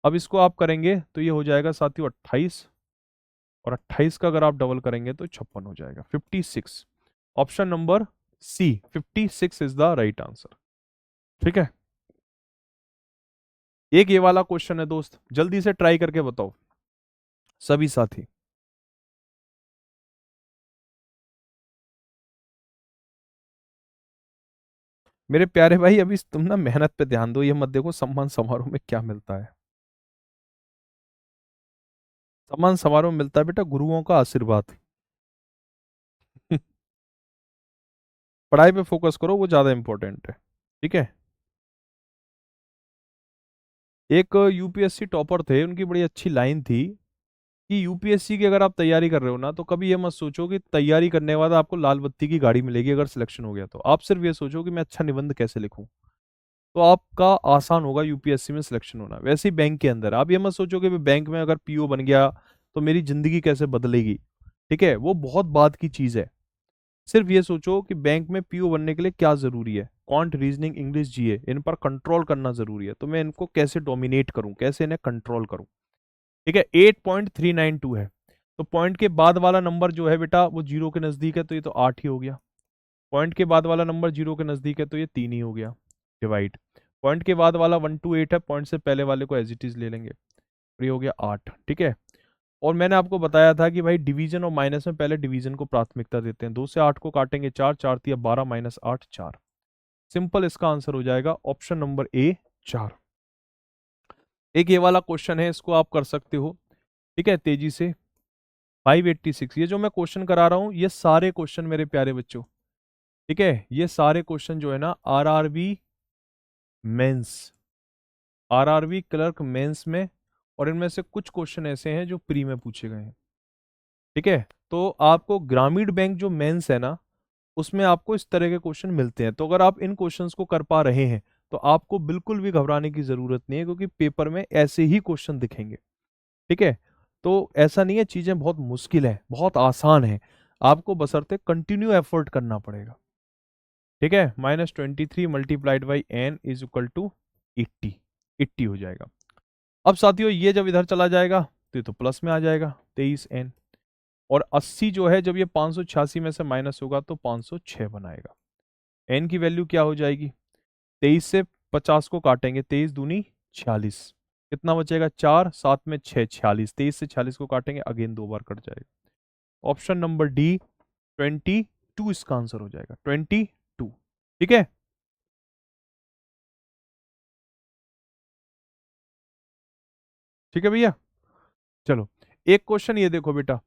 अब इसको आप करेंगे तो ये हो जाएगा साथियों 28, और 28 का अगर आप डबल करेंगे तो 56 हो जाएगा, 56। Option number C 56 is the right answer. ठीक है, एक ये वाला क्वेश्चन है दोस्त, जल्दी से ट्राई करके बताओ सभी साथी। मेरे प्यारे भाई अभी तुम ना मेहनत पे ध्यान दो, ये मत देखो सम्मान समारोह में क्या मिलता है। सम्मान समारोह में मिलता है बेटा गुरुओं का आशीर्वाद। पढ़ाई पे फोकस करो, वो ज्यादा इंपॉर्टेंट है। ठीक है, एक यूपीएससी टॉपर थे, उनकी बड़ी अच्छी लाइन थी कि यूपीएससी की अगर आप तैयारी कर रहे हो ना, तो कभी ये मत सोचो कि तैयारी करने के बाद आपको लाल बत्ती की गाड़ी मिलेगी अगर सिलेक्शन हो गया, तो आप सिर्फ ये सोचो कि मैं अच्छा निबंध कैसे लिखूं। तो आपका आसान होगा यूपीएससी में सिलेक्शन होना। वैसे ही बैंक के अंदर आप ये मत सोचो कि बैंक में अगर पीओ बन गया तो मेरी जिंदगी कैसे बदलेगी, ठीक है, वो बहुत बात की चीज है। सिर्फ ये सोचो कि बैंक में पीओ बनने के लिए क्या जरूरी है, क्वांट, रीजनिंग, इंग्लिश, जीए, इन पर कंट्रोल करना जरूरी है। तो मैं इनको कैसे डोमिनेट करूं, कैसे इन्हें कंट्रोल करूं, ठीक है। 8.392 है, तो पॉइंट के बाद वाला नंबर जो है बेटा वो जीरो के नजदीक है, तो ये तो 8 ही हो गया। पॉइंट के बाद वाला नंबर जीरो के नजदीक है, तो ये 3 ही हो गया। डिवाइड, पॉइंट के बाद वाला 1 to 8 है, पॉइंट से पहले वाले को एज इट इज ले लेंगे, तो ये हो गया 8, ठीक है। और मैंने आपको बताया था कि भाई डिवीजन और माइनस में पहले डिवीजन को प्राथमिकता देते हैं। 2 से 8 को काटेंगे 4, 4 तिया 12 माइनस 8 4। सिंपल, इसका आंसर हो जाएगा ऑप्शन नंबर ए 4। एक ये वाला क्वेश्चन है, इसको आप कर सकते हो, ठीक है, तेजी से। 586, ये जो मैं क्वेश्चन करा रहा हूं ये सारे क्वेश्चन मेरे प्यारे बच्चों, ठीक है, ये सारे क्वेश्चन जो है ना RRB mains, RRB clerk mains में, और इनमें से कुछ क्वेश्चन ऐसे हैं जो प्री में पूछे गए हैं, ठीक है। तो आपको ग्रामीण बैंक जो मेंस है ना उसमें आपको इस तरह के क्वेश्चन मिलते हैं। तो अगर आप इन क्वेश्चंस को कर पा रहे हैं तो आपको बिल्कुल भी घबराने की जरूरत नहीं है, क्योंकि पेपर में ऐसे ही क्वेश्चन दिखेंगे, ठीक है। तो ऐसा नहीं है, चीजें बहुत मुश्किल है, बहुत आसान है, आपको बशर्ते कंटिन्यू एफर्ट करना पड़ेगा, ठीक है। -23 multiplied by N is equal to 80, 80 हो जाएगा। अब साथियों ये जब इधर चला जाएगा तो ये तो प्लस में आ जाएगा 23n, और 80 जो है जब ये 586 में से माइनस होगा तो 506 बनाएगा। n की वैल्यू क्या हो जाएगी, 23 से 50 को काटेंगे, 23 दूनी 46, कितना बचेगा 4, 7 में 6 46, 23 से 46 को काटेंगे, अगेन 2 बार कट जाएगा। ऑप्शन नंबर डी 22 इसका आंसर हो जाएगा, 22, ठीक है। ठीक है भैया, चलो एक क्वेश्चन ये देखो बेटा,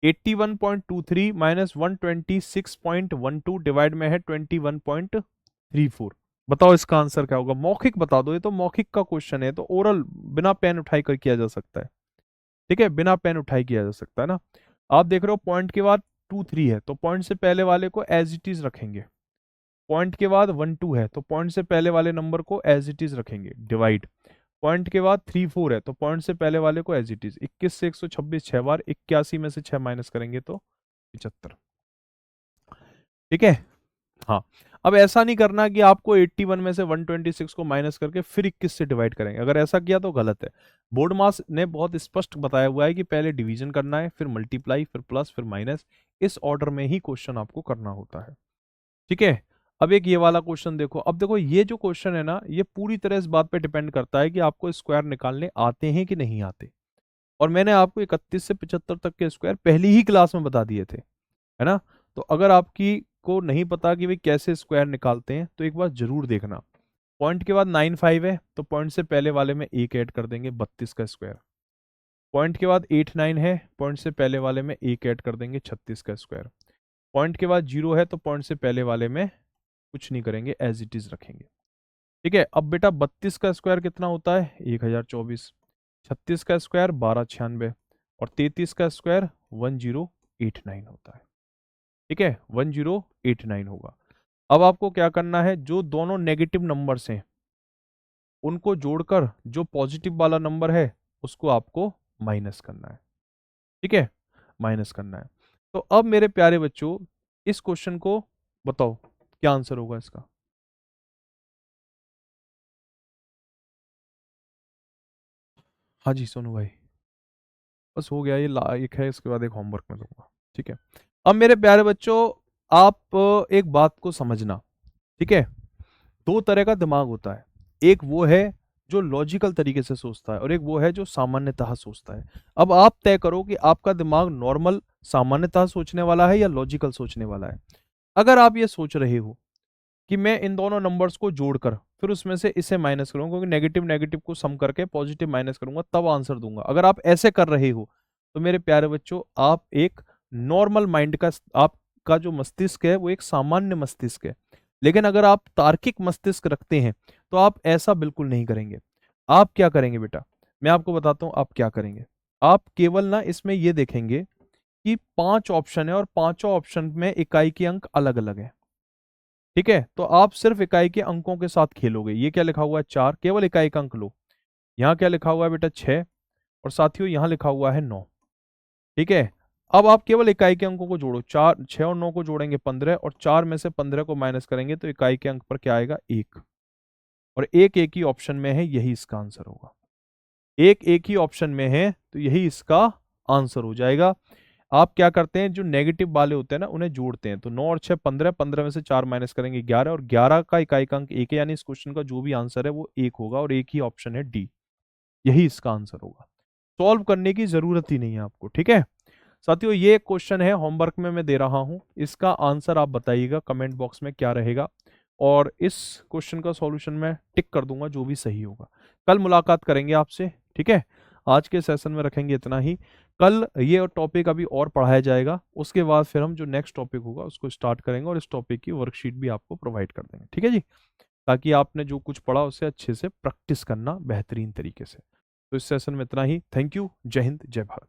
81.23 माइनस 126.12 डिवाइड में है 21.34। बताओ इसका आंसर क्या होगा, मौखिक बता दो, ये तो मौखिक का क्वेश्चन है, तो ओरल बिना पेन उठाई कर किया जा सकता है, ठीक है, बिना पेन उठाई किया जा सकता है ना। आप देख रहे हो पॉइंट के बाद 2 3 है, तो पॉइंट से पहले वाले को एज इट इज रखेंगे। पॉइंट के बाद 1 2 है, तो पॉइंट से पहले वाले नंबर को एज इट इज रखेंगे, डिवाइड। पॉइंट के बाद 3 4 है, तो पॉइंट से पहले वाले को एज इट इज। 21 से 126 6 बार, 81 में से 6 माइनस करेंगे तो 75, ठीक है। हाँ, अब ऐसा नहीं करना कि आपको 81 में से 126 को माइनस करके फिर 21 से डिवाइड करेंगे, अगर ऐसा किया तो गलत है। बोर्ड मास ने बहुत स्पष्ट बताया हुआ है कि पहले डिवीजन करना है, फिर मल्टीप्लाई, फिर प्लस, फिर माइनस, इस ऑर्डर में ही क्वेश्चन आपको करना होता है, ठीक है। अब एक ये वाला क्वेश्चन देखो, अब देखो ये जो क्वेश्चन है ना ये पूरी तरह इस बात पे डिपेंड करता है कि आपको स्क्वायर निकालने आते हैं कि नहीं आते। और मैंने आपको 31 से 75 तक के स्क्वायर पहली ही क्लास में बता दिए थे, है ना। तो अगर आपकी को नहीं पता कि भाई कैसे स्क्वायर निकालते हैं तो एक बार जरूर देखना। पॉइंट के बाद 9 5 है, तो पॉइंट से पहले वाले में एक ऐड कर देंगे, 32 का स्क्वायर। पॉइंट के बाद 8 9 है, पॉइंट से पहले वाले में एक ऐड कर देंगे, 36 का स्क्वायर। पॉइंट के बाद 0 है, तो पॉइंट से पहले वाले में कुछ नहीं करेंगे, एज इट इज रखेंगे, ठीक है। अब बेटा 32 का स्क्वायर कितना होता है, 1024। 36 का स्क्वायर 1296, और 33 का स्क्वायर 1089 होता है, ठीक है, 1089 होगा। अब आपको क्या करना है, जो दोनों नेगेटिव नंबर्स हैं उनको जोड़कर जो पॉजिटिव वाला नंबर है उसको आपको माइनस करना है, ठीक है, माइनस करना है। तो अब मेरे प्यारे बच्चों इस क्वेश्चन को बताओ क्या आंसर होगा इसका। हाँ जी सोनू भाई, बस हो गया, ये एक है, इसके बाद एक होमवर्क में दूंगा, ठीक है। अब मेरे प्यारे बच्चों आप एक बात को समझना, ठीक है। दो तरह का दिमाग होता है, एक वो है जो लॉजिकल तरीके से सोचता है, और एक वो है जो सामान्यतः सोचता है। अब आप तय करो कि आपका दिमाग नॉर्मल सामान्यतः सोचने वाला है या लॉजिकल सोचने वाला है। अगर आप ये सोच रहे हो कि मैं इन दोनों नंबर्स को जोड़कर फिर उसमें से इसे माइनस करूंगा, क्योंकि नेगेटिव नेगेटिव को सम करके पॉजिटिव माइनस करूंगा तब आंसर दूंगा, अगर आप ऐसे कर रहे हो तो मेरे प्यारे बच्चों आप एक नॉर्मल माइंड का, आपका जो मस्तिष्क है वो एक सामान्य मस्तिष्क है। लेकिन अगर आप तार्किक मस्तिष्क रखते हैं तो आप ऐसा बिल्कुल नहीं करेंगे। आप क्या करेंगे बेटा, मैं आपको बताता हूं आप क्या करेंगे। आप केवल ना इसमें ये देखेंगे कि 5 ऑप्शन है और पांचों ऑप्शन में इकाई के अंक अलग अलग है, ठीक है, तो आप सिर्फ इकाई के अंकों के साथ खेलोगे। ये क्या लिखा हुआ है 4, केवल इकाई का अंक लो। यहाँ क्या लिखा हुआ है बेटा 6, और साथियों यहाँ लिखा हुआ है 9। ठीक है, अब आप केवल इकाई के अंकों को जोड़ो। 4, 6 और 9 को जोड़ेंगे 15, और 4 में से 15 को माइनस करेंगे तो इकाई के अंक पर क्या आएगा 1, और एक एक ही ऑप्शन में है, यही इसका आंसर होगा। एक एक ही ऑप्शन में है तो यही इसका आंसर हो जाएगा। आप क्या करते हैं, जो नेगेटिव वाले होते हैं ना उन्हें जोड़ते हैं। तो 9 और 6 15, 15 में से 4 माइनस करेंगे 11, और 11 का इकाई का अंक 1 है, यानी इस क्वेश्चन का जो भी आंसर है वो 1 होगा, और एक ही ऑप्शन है डी, यही इसका आंसर होगा। सॉल्व करने की जरूरत ही नहीं है आपको। ठीक है साथियों, ये क्वेश्चन है होमवर्क में मैं दे रहा हूं, इसका आंसर आप बताइएगा कमेंट बॉक्स में क्या रहेगा, और इस क्वेश्चन का सॉल्यूशन मैं टिक कर दूंगा जो भी सही होगा। कल मुलाकात करेंगे आपसे। ठीक है, आज के सेशन में रखेंगे इतना ही। कल ये टॉपिक अभी और पढ़ाया जाएगा, उसके बाद फिर हम जो नेक्स्ट टॉपिक होगा उसको स्टार्ट करेंगे, और इस टॉपिक की वर्कशीट भी आपको प्रोवाइड कर देंगे। ठीक है जी, ताकि आपने जो कुछ पढ़ा उसे अच्छे से प्रैक्टिस करना बेहतरीन तरीके से। तो इस सेशन में इतना ही। Thank you. जय हिंद, जय भारत।